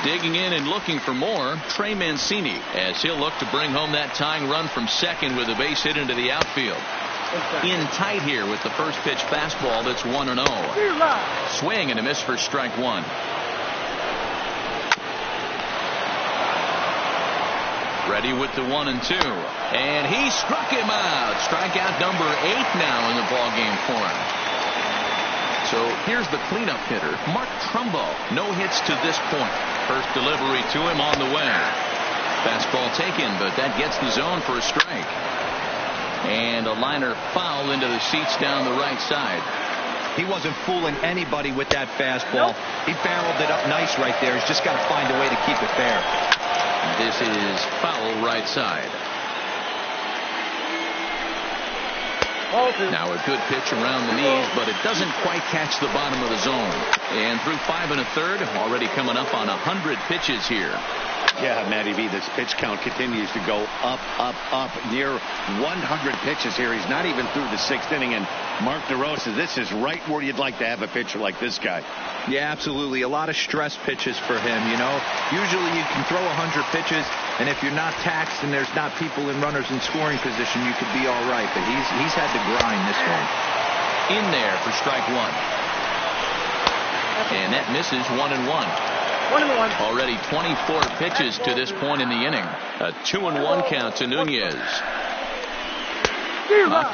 Digging in and looking for more, Trey Mancini, as he'll look to bring home that tying run from second with a base hit into the outfield. In tight here with the first pitch fastball that's 1-0. Swing and a miss for strike 1. Ready with the 1-2. And he struck him out. Strikeout number 8 now in the ball game for him. So here's the cleanup hitter, Mark Trumbo. No hits to this point. First delivery to him on the way. Fastball taken, but that gets the zone for a strike. And a liner foul into the seats down the right side. He wasn't fooling anybody with that fastball. He barreled it up nice right there. He's just got to find a way to keep it fair. This is foul right side. Now a good pitch around the knees, but it doesn't quite catch the bottom of the zone. And through 5 1/3, already coming up on 100 pitches here. Yeah, Matty V, this pitch count continues to go up, up, up. Near 100 pitches here. He's not even through the 6th inning. And Mark DeRosa, this is right where you'd like to have a pitcher like this guy. Yeah, absolutely. A lot of stress pitches for him, you know. Usually you can throw 100 pitches, and if you're not taxed and there's not people and runners in scoring position, you could be all right. But he's had to grind this one. In there for strike 1. And that misses 1-1. Already 24 pitches to this point in the inning. A 2-1 count to Nunez.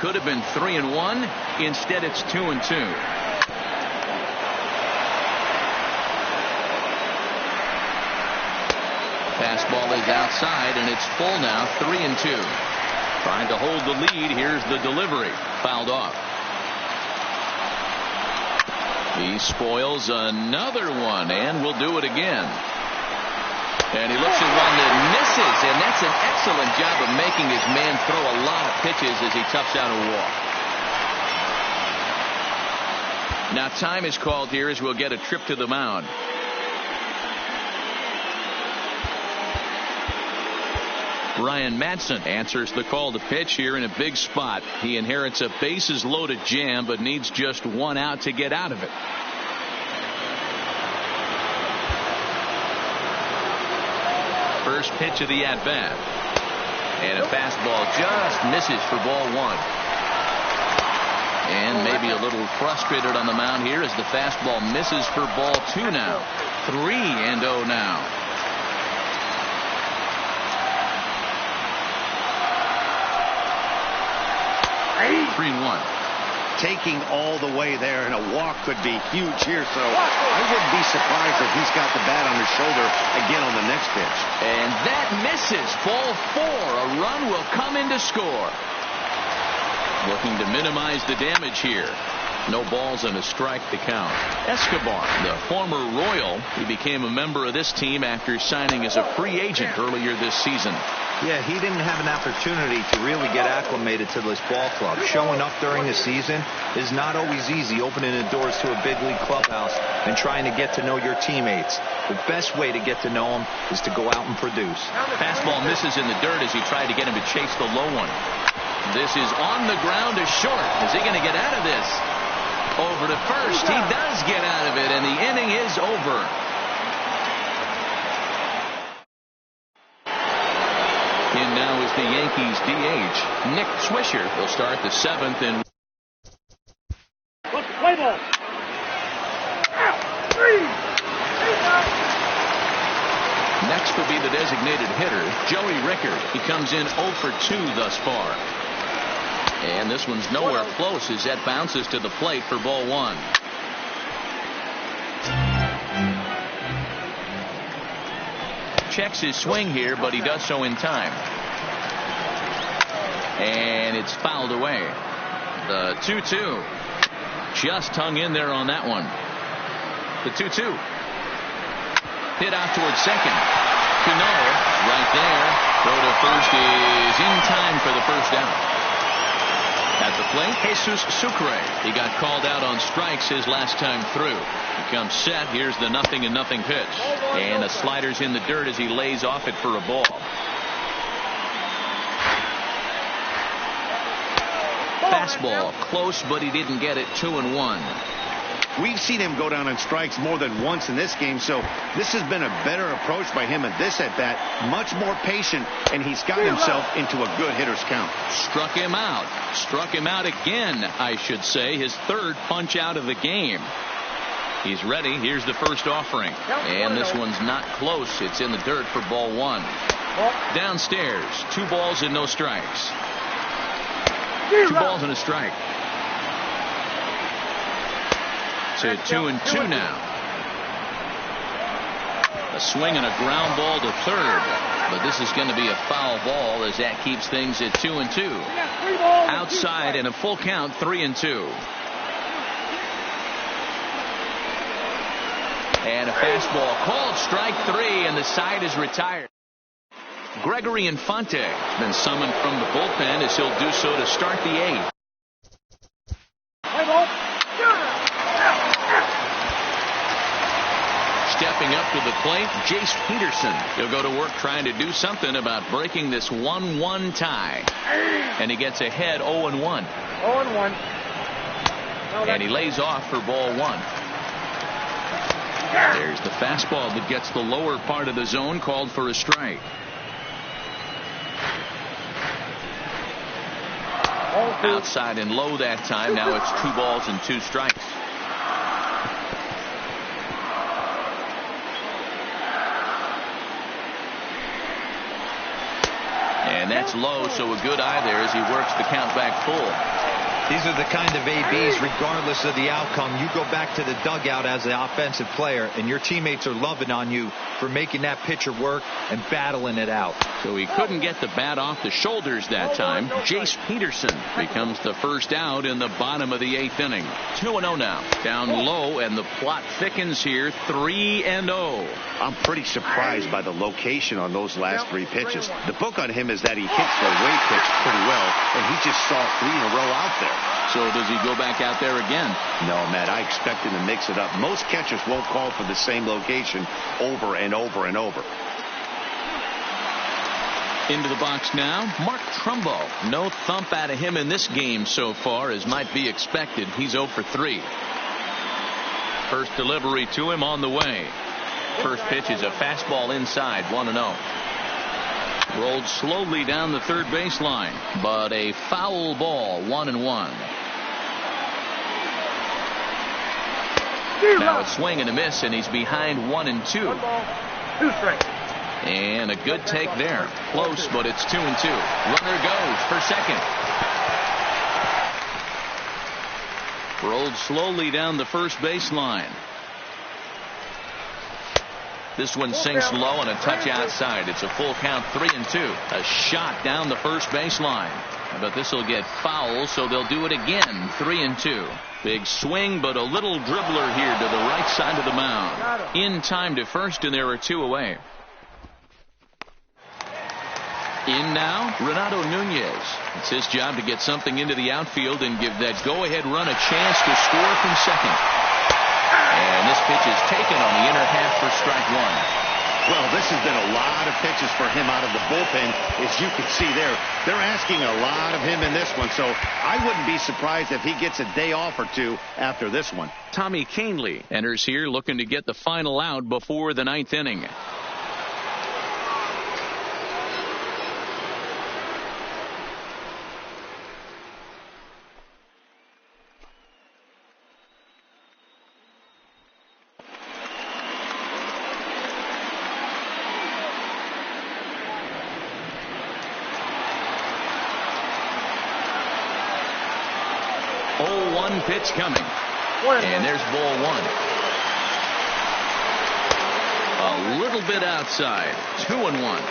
Could have been 3-1. Instead, it's 2-2. Fastball is outside, and it's full now. 3-2. Trying to hold the lead. Here's the delivery. Fouled off. He spoils another one, and will do it again. And he looks at one that misses, and that's an excellent job of making his man throw a lot of pitches as he toughs out a walk. Now time is called here as we'll get a trip to the mound. Ryan Madsen answers the call to pitch here in a big spot. He inherits a bases loaded jam, but needs just 1 out to get out of it. First pitch of the at-bat. And a fastball just misses for ball 1. And maybe a little frustrated on the mound here as the fastball misses for ball 2 now. 3-0 now. 3-1. Taking all the way there, and a walk could be huge here, so I wouldn't be surprised if he's got the bat on his shoulder again on the next pitch. And that misses. Ball 4. A run will come in to score. Looking to minimize the damage here. No balls and a strike to count. Escobar, the former Royal, he became a member of this team after signing as a free agent earlier this season. Yeah, he didn't have an opportunity to really get acclimated to this ball club. Showing up during the season is not always easy, opening the doors to a big league clubhouse and trying to get to know your teammates. The best way to get to know them is to go out and produce. Fastball misses in the dirt as he tried to get him to chase the low one. This is on the ground to short. Is he going to get out of this? Over to first. He does get out of it, and the inning is over. In now is the Yankees DH, Nick Swisher. He'll start the 7th and Play ball. next will be the designated hitter, Joey Rickard. He comes in 0 for 2 thus far. And this one's nowhere close as that bounces to the plate for ball 1. Checks his swing here, but he does so in time. And it's fouled away. The 2-2. Just hung in there on that one. The 2-2. Hit out towards second. Cano right there. Throw to first is in time for the first out. At the plate, Jesus Sucre. He got called out on strikes his last time through. He comes set. Here's the 0-0 pitch. And the slider's in the dirt as he lays off it for a ball. Fastball close, but he didn't get it. 2-1. We've seen him go down on strikes more than once in this game, so this has been a better approach by him at this at bat. Much more patient, and he's got himself into a good hitter's count. Struck him out. Struck him out again, I should say. His 3rd punch out of the game. He's ready. Here's the first offering. And this one's not close. It's in the dirt for ball 1. Downstairs, 2 balls and no strikes. 2 balls and a strike. To 2-2 now. A swing and a ground ball to third. But this is going to be a foul ball as that keeps things at 2-2. Outside and a full count, 3-2. And a fastball called strike 3, and the side is retired. Gregory Infante has been summoned from the bullpen as he'll do so to start the 8th. Stepping up to the plate, Jace Peterson. He'll go to work trying to do something about breaking this 1-1 tie. And he gets ahead 0-1. 0-1. And he lays off for ball 1. There's the fastball that gets the lower part of the zone, called for a strike. Outside and low that time. Now it's 2 balls and 2 strikes. And that's low, so a good eye there as he works the count back full. These are the kind of ABs, regardless of the outcome. You go back to the dugout as an offensive player, and your teammates are loving on you for making that pitcher work and battling it out. So he couldn't get the bat off the shoulders that time. Jace Peterson becomes the first out in the bottom of the 8th inning. 2-0 now. Down low, and the plot thickens here. 3-0. I'm pretty surprised by the location on those last 3 pitches. The book on him is that he hits the way pitch pretty well, and he just saw 3 in a row out there. So does he go back out there again? No, Matt, I expect him to mix it up. Most catchers won't call for the same location over and over and over. Into the box now, Mark Trumbo. No thump out of him in this game so far, as might be expected. He's 0 for 3. First delivery to him on the way. First pitch is a fastball inside, 1-0. Rolled slowly down the third baseline, but a foul ball, 1-1. Now a swing and a miss, and he's behind 1-2. 2 strikes. And a good take there. Close, but it's 2-2. Runner goes for second. Rolled slowly down the first baseline. This one sinks low and a touch outside. It's a full count, 3-2. A shot down the first baseline. But this will get foul, so they'll do it again. 3-2. Big swing, but a little dribbler here to the right side of the mound. In time to first, and there are 2 away. In now, Renato Nunez. It's his job to get something into the outfield and give that go-ahead run a chance to score from second. And this pitch is taken on the inner half for strike 1. Well, this has been a lot of pitches for him out of the bullpen. As you can see there, they're asking a lot of him in this one. So I wouldn't be surprised if he gets a day off or 2 after this one. Tommy Kahnle enters here looking to get the final out before the 9th inning. 0-1 pitch coming. And there's ball one. A little bit outside. 2-1.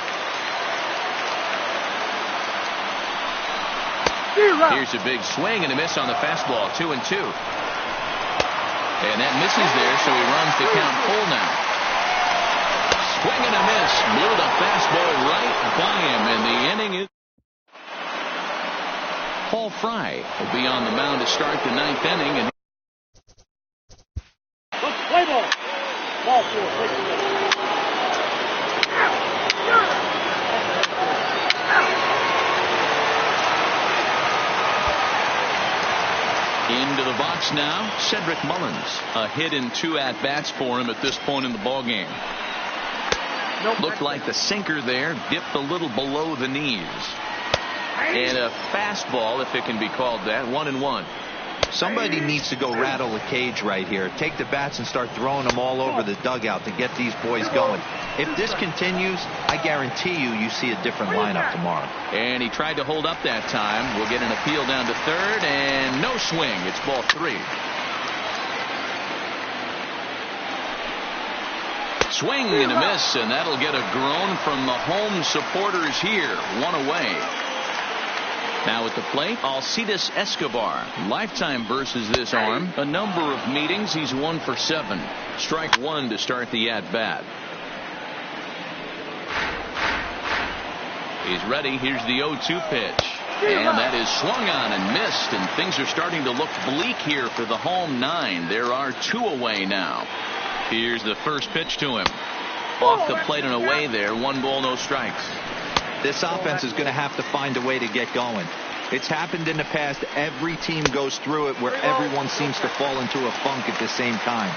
Here's a big swing and a miss on the fastball. 2-2. And that misses there, so he runs the count full now. Swing and a miss. Blew the fastball right by him, and the inning is. Paul Fry will be on the mound to start the ninth inning. And play ball. Ball four. Into the box now, Cedric Mullins. A hit and 2 at-bats for him at this point in the ballgame. Looked like the sinker there dipped a little below the knees. And a fastball, if it can be called that. 1-1. Somebody needs to go rattle the cage right here. Take the bats and start throwing them all over the dugout to get these boys going. If this continues, I guarantee you see a different lineup tomorrow. And he tried to hold up that time. We'll get an appeal down to third, and no swing. It's ball 3. Swing and a miss, and that'll get a groan from the home supporters here. 1 away. Now at the plate, Alcides Escobar. Lifetime versus this arm. A number of meetings. He's 1 for 7. Strike 1 to start the at-bat. He's ready. Here's the 0-2 pitch. And that is swung on and missed. And things are starting to look bleak here for the home 9. There are 2 away now. Here's the first pitch to him. Off the plate and away there. 1 ball, no strikes. This offense is going to have to find a way to get going. It's happened in the past. Every team goes through it where everyone seems to fall into a funk at the same time.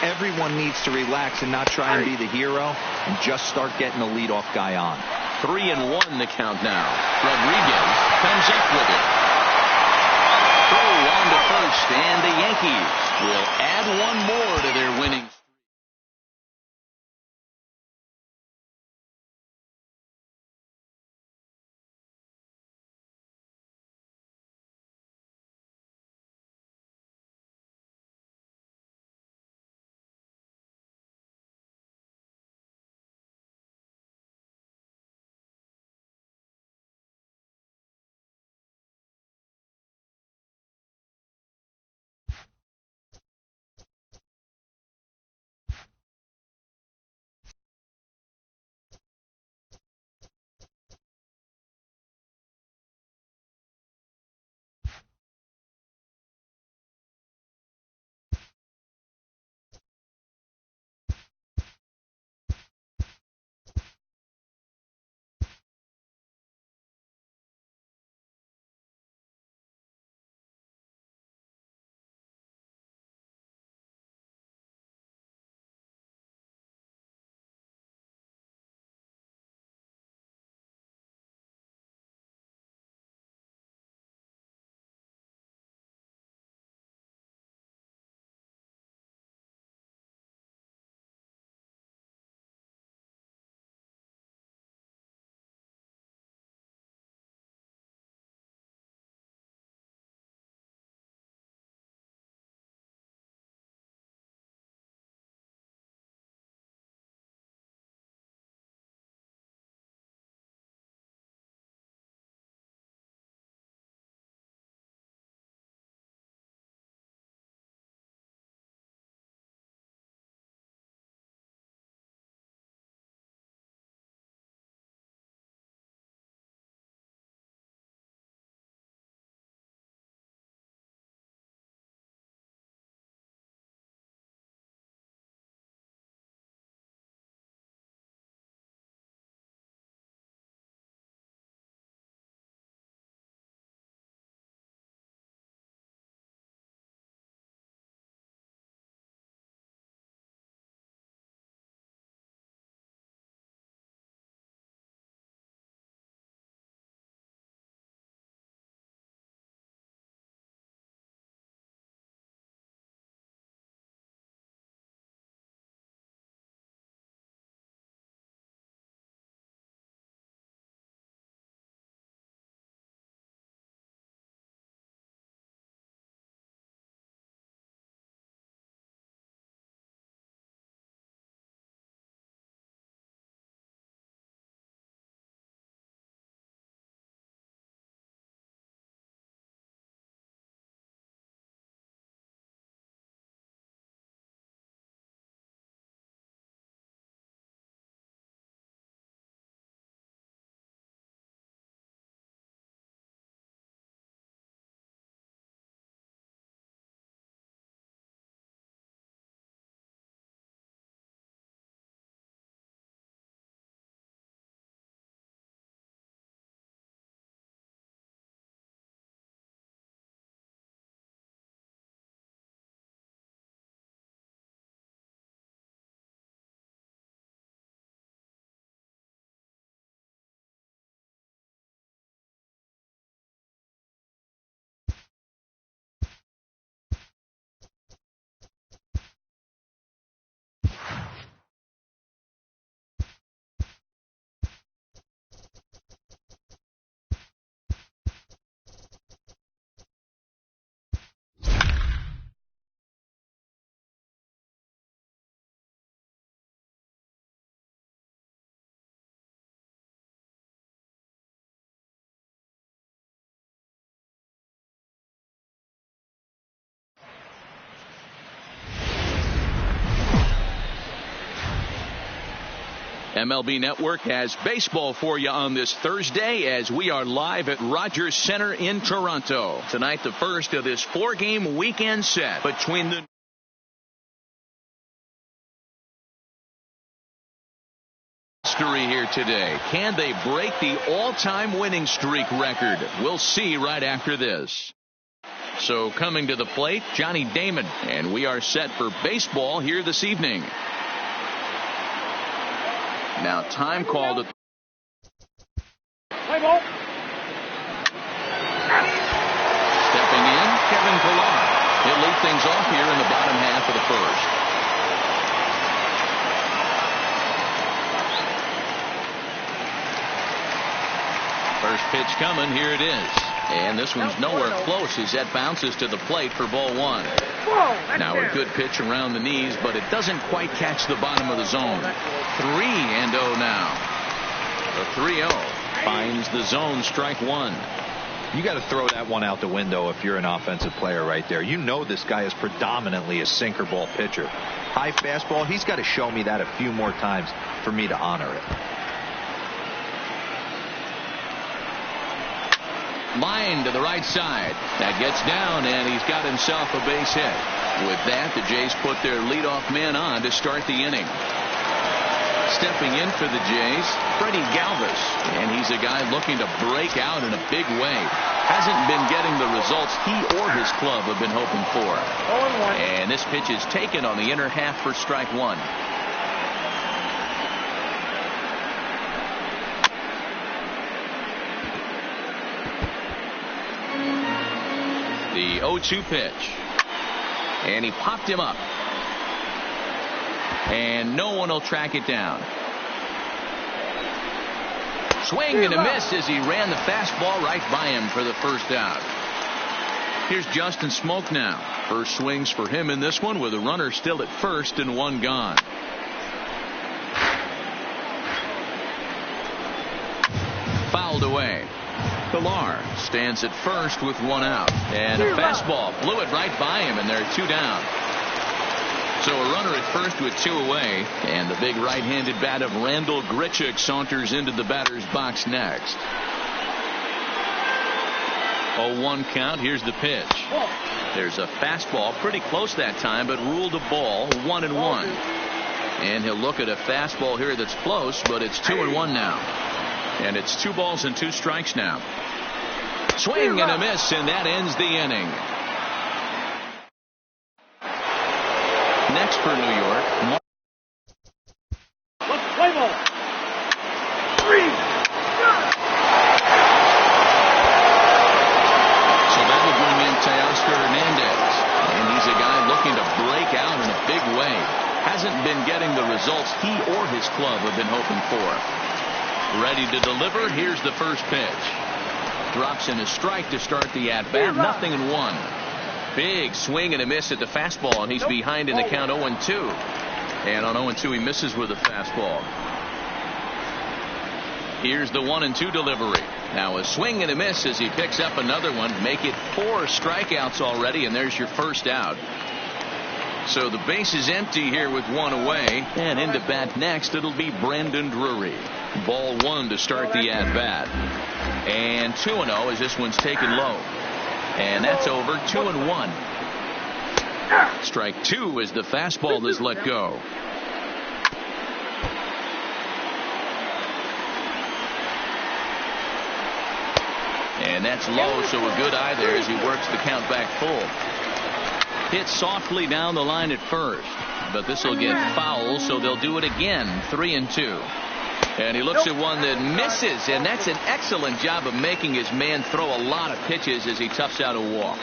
Everyone needs to relax and not try and be the hero and just start getting the leadoff guy on. 3-1 the count now. Rodriguez comes up with it. Throw on to first, and the Yankees will add 1 more to their winning MLB Network has baseball for you on this Thursday as we are live at Rogers Center in Toronto. Tonight, the first of this 4-game weekend set between the history here today. Can they break the all-time winning streak record? We'll see right after this. So coming to the plate, Johnny Damon, and we are set for baseball here this evening. Now time called at Play ball. stepping in, Kevin Pillar. He'll lead things off here in the bottom half of the first. First pitch coming, here it is. And this one's nowhere close as that bounces to the plate for ball 1. Now a good pitch around the knees, but it doesn't quite catch the bottom of the zone. 3-0 now. The 3-0 finds the zone, strike 1. You got to throw that one out the window if you're an offensive player right there. You know this guy is predominantly a sinker ball pitcher. High fastball, he's got to show me that a few more times for me to honor it. Line to the right side. That gets down, and he's got himself a base hit. With that, the Jays put their leadoff man on to start the inning. Stepping in for the Jays, Freddie Galvis, and he's a guy looking to break out in a big way. Hasn't been getting the results he or his club have been hoping for. And this pitch is taken on the inner half for strike 1. The 0-2 pitch. And he popped him up. And no one will track it down. Swing and a miss as he ran the fastball right by him for the first out. Here's Justin Smoke now. First swings for him in this one with a runner still at first and one gone. Fouled away. Pillar stands at first with one out. And a fastball blew it right by him, and they're 2 down. So a runner at first with 2 away, and the big right-handed bat of Randall Grichuk saunters into the batter's box next. 0-1 count. Here's the pitch. There's a fastball pretty close that time, but ruled a ball, 1-1. And he'll look at a fastball here that's close, but it's 2-1 now. And it's 2 balls and 2 strikes now. Swing and a miss, and that ends the inning. Next for New York. Play ball. 3. So that will bring in Teoscar Hernandez. And he's a guy looking to break out in a big way. Hasn't been getting the results he or his club have been hoping for. Ready to deliver. Here's the first pitch. Drops in a strike to start the at-bat. 0-1. Big swing and a miss at the fastball, and he's behind in the count 0-2. And on 0-2, he misses with a fastball. Here's the 1-2 delivery. Now a swing and a miss as he picks up another one. Make it 4 strikeouts already, and there's your first out. So the base is empty here with 1 away. And into bat next, it'll be Brandon Drury. Ball 1 to start the at-bat. And 2-0 as this one's taken low. And that's over. 2-1. Strike 2 as the fastball is let go. And that's low, so a good eye there as he works the count back full. Hit softly down the line at first, but this will get foul, so they'll do it again. 3-2. And he looks at one that misses, and that's an excellent job of making his man throw a lot of pitches as he toughs out a walk.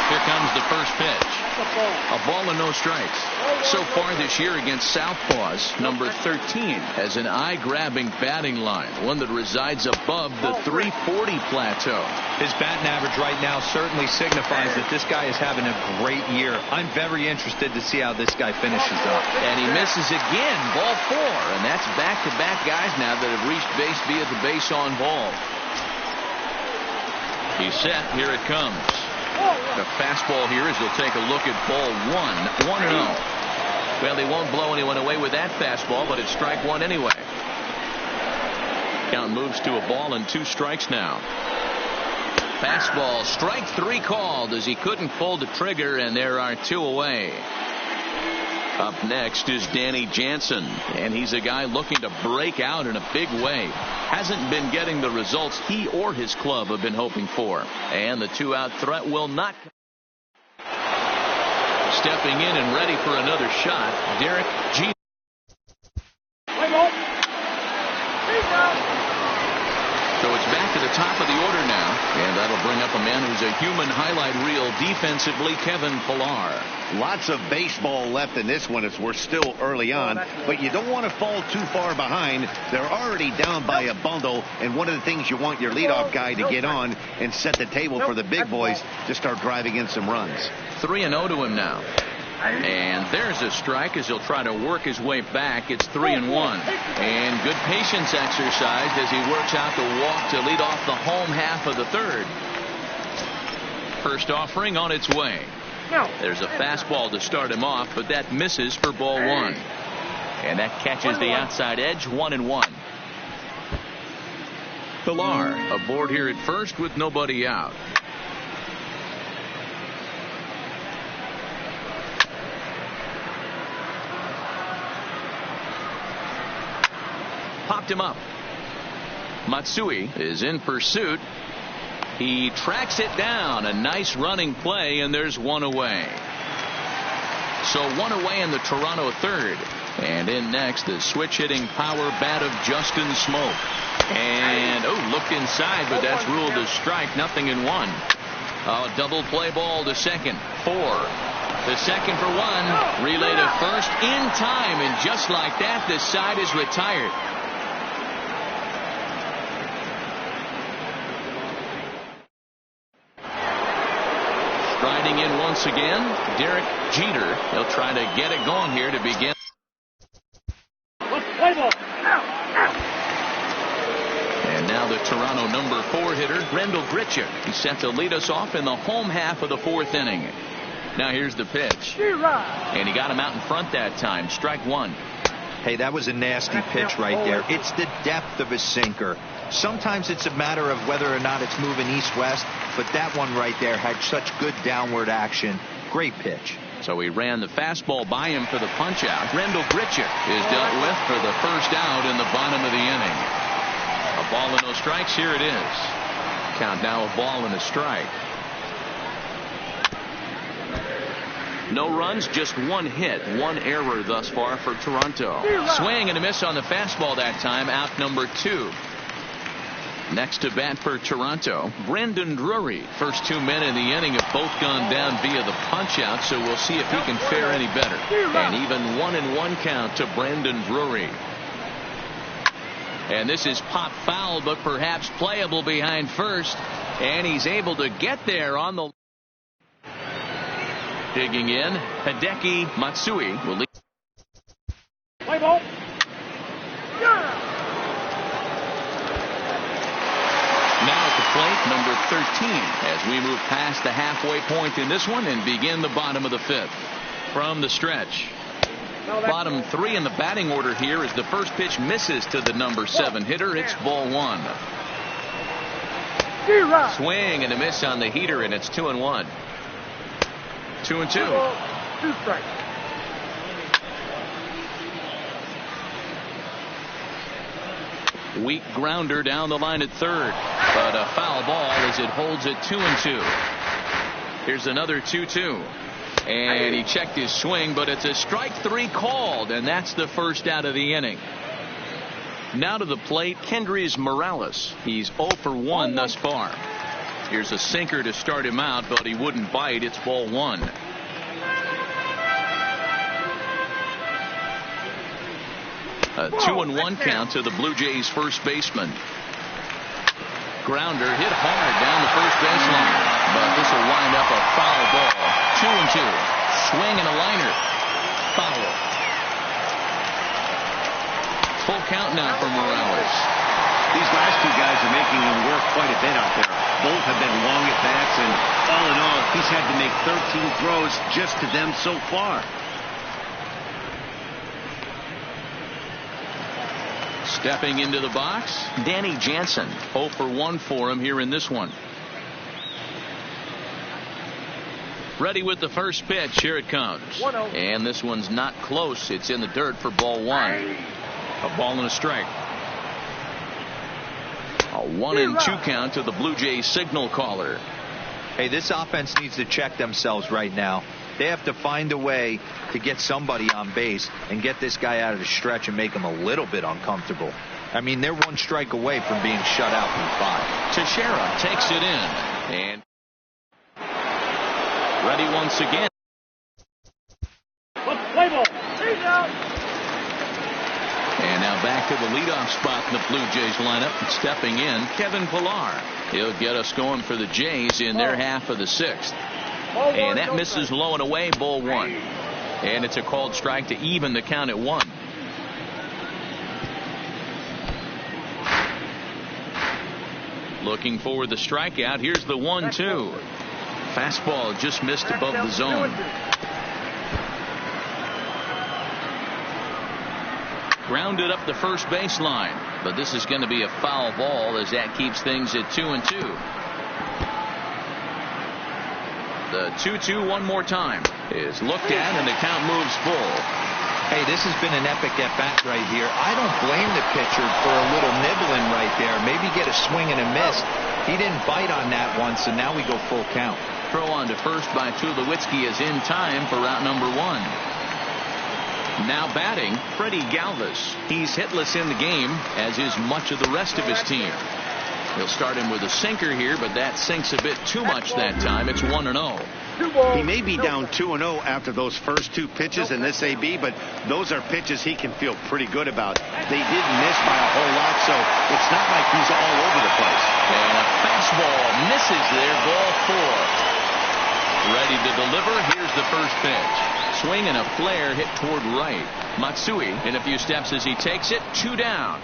Here comes the first pitch. A ball and no strikes. So far this year against Southpaws, number 13 has an eye-grabbing batting line, one that resides above the 340 plateau. His batting average right now certainly signifies that this guy is having a great year. I'm very interested to see how this guy finishes up. And he misses again, ball 4, and that's back-to-back guys now that have reached base via the base on ball. He's set. Here it comes. The fastball here as he'll take a look at ball 1. 1-0. Well, he won't blow anyone away with that fastball, but it's strike one anyway. Count moves to a ball and 2 strikes now. Fastball, strike 3 called as he couldn't pull the trigger, and there are 2 away. Up next is Danny Jansen, and he's a guy looking to break out in a big way. Hasn't been getting the results he or his club have been hoping for. And the 2-out threat will not. Stepping in and ready for another shot, Derek Jeter. So it's back to the top of the order now, and that'll bring up a man who's a human highlight reel defensively, Kevin Pillar. Lots of baseball left in this one as we're still early on, but you don't want to fall too far behind. They're already down by a bundle, and one of the things you want your leadoff guy to get on and set the table for the big boys to start driving in some runs. 3-0 to him now. And there's a strike as he'll try to work his way back. It's 3-1. And good patience exercised as he works out the walk to lead off the home half of the 3rd. First offering on its way. There's a fastball to start him off, but that misses for ball 1. And that catches the outside edge, 1-1. Pillar aboard here at first with nobody out. Popped him up. Matsui is in pursuit. He tracks it down. A nice running play, and there's 1 away. So 1 away in the Toronto 3rd. And in next, the switch hitting power bat of Justin Smoke. And looked inside, but that's ruled a strike. Nothing in 1. A double play ball to second. 4. The second for 1. Relay to first in time, and just like that, the side is retired. Riding in once again, Derek Jeter. He'll try to get it going here to begin. And now the Toronto number 4 hitter, Randall Grichuk. He's set to lead us off in the home half of the 4th inning. Now here's the pitch. And he got him out in front that time. Strike 1. Hey, that was a nasty pitch right there. It's the depth of a sinker. Sometimes it's a matter of whether or not it's moving east-west, but that one right there had such good downward action. Great pitch. So he ran the fastball by him for the punch-out. Randall Grichuk is dealt with for the first out in the bottom of the inning. A ball and no strikes. Here it is. Count now a ball and a strike. No runs, just 1 hit, 1 error thus far for Toronto. Swing and a miss on the fastball that time. Out number 2. Next to bat for Toronto, Brandon Drury. First 2 men in the inning have both gone down via the punch-out, so we'll see if he can fare any better. And even 1-1 count to Brandon Drury. And this is pop foul, but perhaps playable behind first. And he's able to get there on the. Digging in, Hideki Matsui will lead. Play ball. Now at the plate, number 13, as we move past the halfway point in this one and begin the bottom of the 5th. From the stretch. Bottom 3 in the batting order here as the first pitch misses to the number 7 hitter. It's ball 1. Swing and a miss on the heater, and it's 2-1. 2-2. 2 strikes. Weak grounder down the line at 3rd, but a foul ball as it holds it 2-2. Here's another 2-2, and he checked his swing, but it's a strike 3 called, and that's the first out of the inning. Now to the plate, Kendrys Morales. He's 0 for 1 thus far. Here's a sinker to start him out, but he wouldn't bite. It's ball 1. A 2-1 count to the Blue Jays first baseman. Grounder hit hard down the first baseline, but this will wind up a foul ball. 2-2. Swing and a liner. Foul. Full count now for Morales. These last 2 guys are making him work quite a bit out there. Both have been long at bats, and all in all, he's had to make 13 throws just to them so far. Stepping into the box, Danny Jansen. 0 for 1 for him here in this one. Ready with the first pitch. Here it comes. 1-0. And this one's not close. It's in the dirt for ball 1. A ball and a strike. A 1-2 count to the Blue Jays signal caller. Hey, this offense needs to check themselves right now. They have to find a way to get somebody on base and get this guy out of the stretch and make him a little bit uncomfortable. I mean, they're 1 strike away from being shut out from 5. Teixeira takes it in. And ready once again. Play ball. He's out. And now back to the leadoff spot in the Blue Jays lineup. Stepping in, Kevin Pillar. He'll get us going for the Jays in their half of the 6th. And that misses low and away, ball 1. And it's a called strike to even the count at 1. Looking for the strikeout. Here's the 1-2. Fastball just missed above the zone. Grounded up the first baseline, but this is going to be a foul ball as that keeps things at 2-2. The 2-2 one more time is looked at and the count moves full. Hey, this has been an epic at bat right here. I don't blame the pitcher for a little nibbling right there. Maybe get a swing and a miss. He didn't bite on that one, so now we go full count. Throw on to first by Tulowitzki is in time for out number 1. Now batting, Freddie Galvis. He's hitless in the game, as is much of the rest of his team. He'll start him with a sinker here, but that sinks a bit too much that time. It's 1-0. He may be down 2-0 after those first 2 pitches in this AB, but those are pitches he can feel pretty good about. They didn't miss by a whole lot, so it's not like he's all over the place. And a fastball misses there, ball 4. Ready to deliver. Here's the first pitch. Swing and a flare hit toward right. Matsui in a few steps as he takes it. 2 down.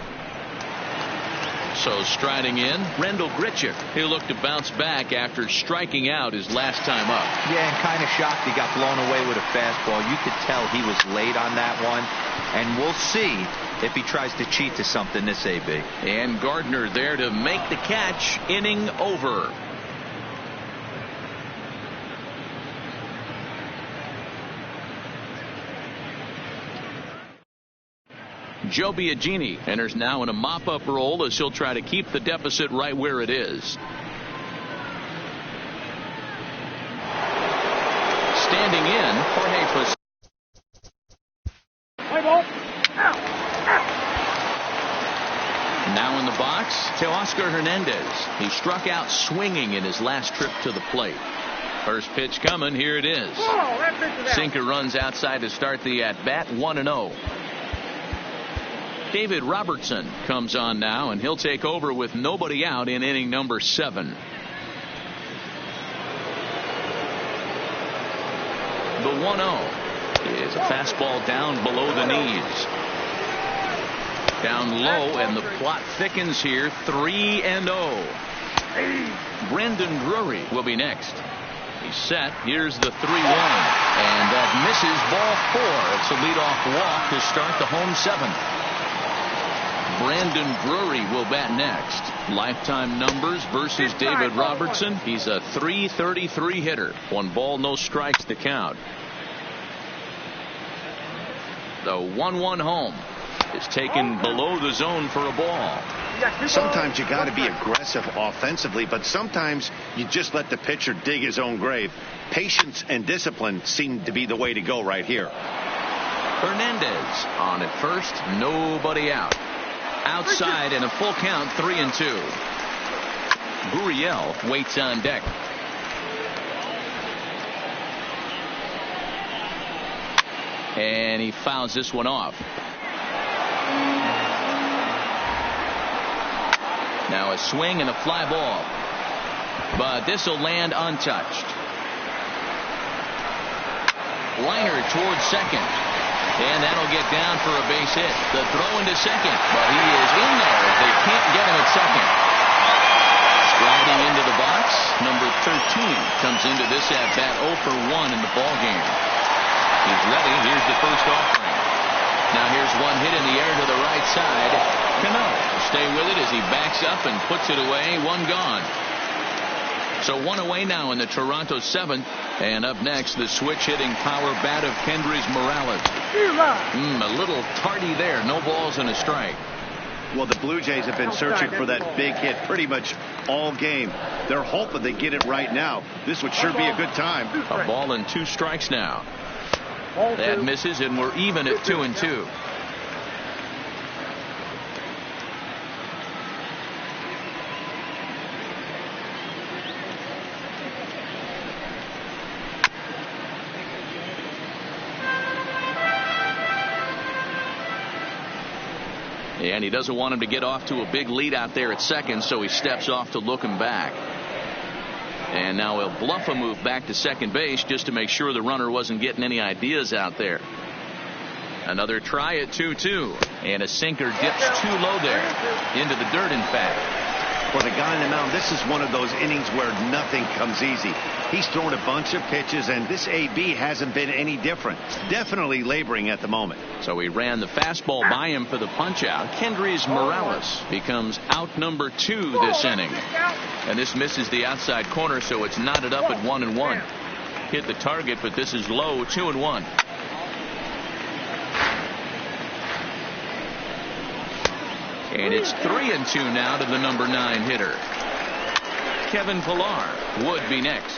So striding in, Rendell Grichuk. He'll look to bounce back after striking out his last time up. Yeah, and kind of shocked he got blown away with a fastball. You could tell he was late on that one. And we'll see if he tries to cheat to something this AB. And Gardner there to make the catch. Inning over. Joe Biagini enters now in a mop-up role as he'll try to keep the deficit right where it is. Standing in, Jorge Posada. Play ball. Now in the box, Teoscar Hernandez. He struck out swinging in his last trip to the plate. First pitch coming, here it is. Sinker runs outside to start the at-bat, 1-0. David Robertson comes on now, and he'll take over with nobody out in inning number 7. The 1-0 is a fastball down below the knees. Down low, and the plot thickens here. 3-0. Brandon Drury will be next. He's set. Here's the 3-1. And that misses, ball 4. It's a leadoff walk to start the home 7th. Brandon Drury will bat next. Lifetime numbers versus David Robertson. He's a .333 hitter. 1 ball, no strikes to count. The 1-1 home is taken below the zone for a ball. Sometimes you got to be aggressive offensively, but sometimes you just let the pitcher dig his own grave. Patience and discipline seem to be the way to go right here. Hernandez on at first, nobody out. Outside and a full count, 3-2. Gurriel waits on deck. And he fouls this one off. Now a swing and a fly ball. But this will land untouched. Liner towards second. And that'll get down for a base hit. The throw into second. But he is in there. They can't get him at second. Sliding into the box, number 13 comes into this at-bat 0 for 1 in the ballgame. He's ready. Here's the first offering. Now here's one hit in the air to the right side. Cano stay with it as he backs up and puts it away. One gone. So one away now in the Toronto 7th. And up next, the switch-hitting power bat of Kendrys Morales. A little tardy there. No balls and a strike. Well, the Blue Jays have been searching for that big hit pretty much all game. They're hoping they get it right now. This would sure be a good time. A ball and 2 strikes now. That misses, and we're even at 2-2. And he doesn't want him to get off to a big lead out there at second, so he steps off to look him back. And now he'll bluff a move back to second base just to make sure the runner wasn't getting any ideas out there. Another try at 2-2. And a sinker dips too low there. Into the dirt, in fact. For the guy on the mound, this is one of those innings where nothing comes easy. He's thrown a bunch of pitches, and this AB hasn't been any different. Definitely laboring at the moment. So he ran the fastball by him for the punch-out. Kendrys Morales becomes out number 2 this inning. And this misses the outside corner, so it's knotted up at 1-1. Hit the target, but this is low, 2-1. And it's 3-2 now to the number 9 hitter. Kevin Pillar would be next.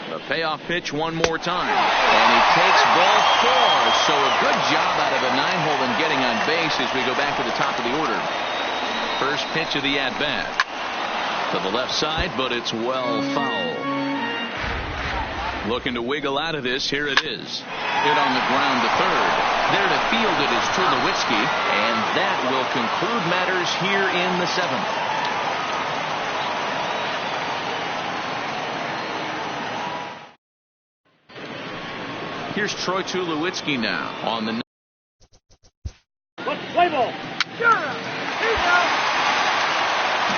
The payoff pitch one more time. And he takes ball 4. So a good job out of the 9-hole in getting on base as we go back to the top of the order. First pitch of the at-bat. To the left side, but it's well foul. Looking to wiggle out of this. Here it is. Hit on the ground to third. There to field it is Tulowitzki. And that will conclude matters here in the 7th. Here's Troy Tulowitzki now on the. Play ball.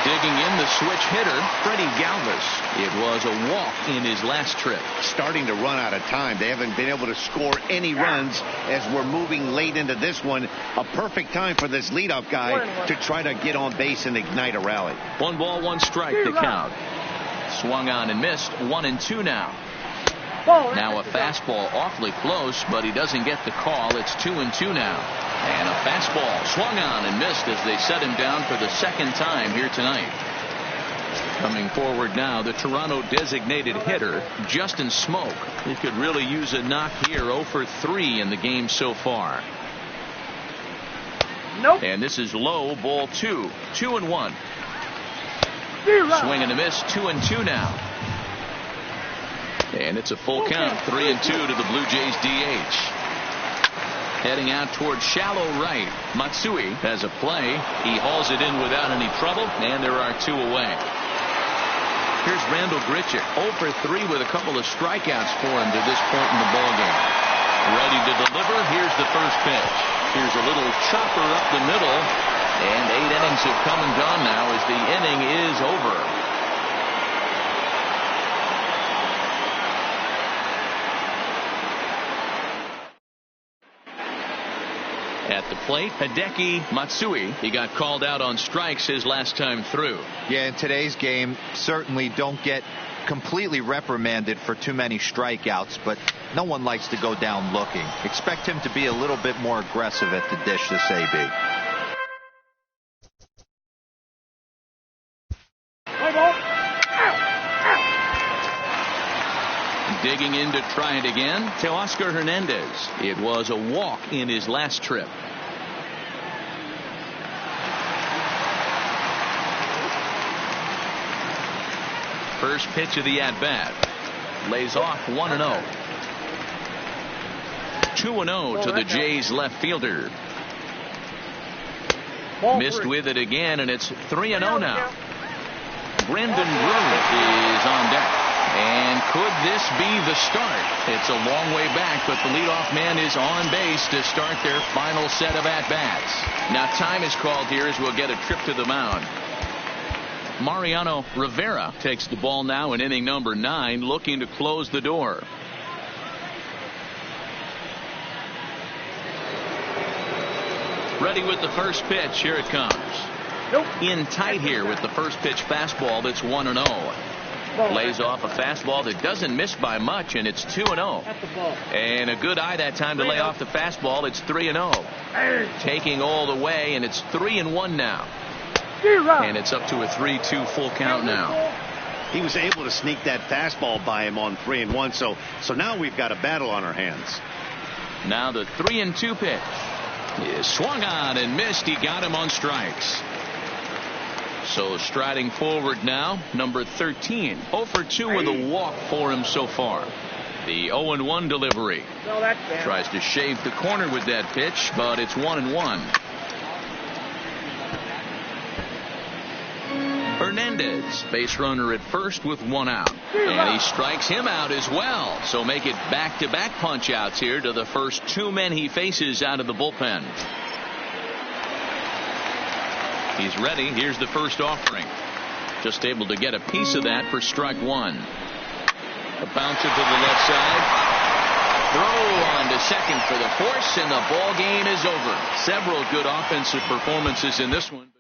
Digging in the switch hitter, Freddie Galvis. It was a walk in his last trip. Starting to run out of time. They haven't been able to score any runs as we're moving late into this one. A perfect time for this leadoff guy to try to get on base and ignite a rally. 1 ball, 1 strike to count. Swung on and missed. 1-2 now. Now a fastball awfully close, but he doesn't get the call. It's 2-2 now. And a fastball swung on and missed as they set him down for the second time here tonight. Coming forward now, the Toronto designated hitter, Justin Smoke. He could really use a knock here. 0 for 3 in the game so far. Nope. And this is low, ball 2. 2-1. Swing and a miss. 2-2 now. And it's a full count. 3-2 to the Blue Jays DH. Heading out towards shallow right. Matsui has a play. He hauls it in without any trouble, and there are 2 away. Here's Randall Grichuk, 0 for 3 with a couple of strikeouts for him to this point in the ballgame. Ready to deliver. Here's the first pitch. Here's a little chopper up the middle, and 8 innings have come and gone now as the inning is over. At the plate, Hideki Matsui. He got called out on strikes his last time through. Yeah, in today's game, certainly don't get completely reprimanded for too many strikeouts, but no one likes to go down looking. Expect him to be a little bit more aggressive at the dish this AB. Digging in to try it again, Teoscar Hernandez. It was a walk in his last trip. First pitch of the at-bat. Lays off 1-0. 2-0 to the Jays left fielder. Missed with it again, and it's 3-0 now. Brendan Brewer is on deck. And could this be the start? It's a long way back, but the leadoff man is on base to start their final set of at-bats. Now time is called here as we'll get a trip to the mound. Mariano Rivera takes the ball now in inning number 9, looking to close the door. Ready with the first pitch. Here it comes. In tight here with the first pitch fastball that's 1-0. Lays off a fastball that doesn't miss by much, and it's 2-0. And a good eye that time to lay off the fastball. It's 3-0. Taking all the way, and it's 3-1 now. And it's up to a 3-2 full count now. He was able to sneak that fastball by him on 3-1. So now we've got a battle on our hands. Now the 3-2 pitch is swung on and missed. He got him on strikes. So striding forward now, number 13. 0 for 2 with a walk for him so far. The 0-1 delivery. Tries to shave the corner with that pitch, but it's 1-1. Hernandez, base runner at first with 1 out. And he strikes him out as well. So make it back-to-back punch outs here to the first 2 men he faces out of the bullpen. He's ready. Here's the first offering. Just able to get a piece of that for strike 1. A bouncer to the left side. Throw on to second for the force, and the ball game is over. Several good offensive performances in this one.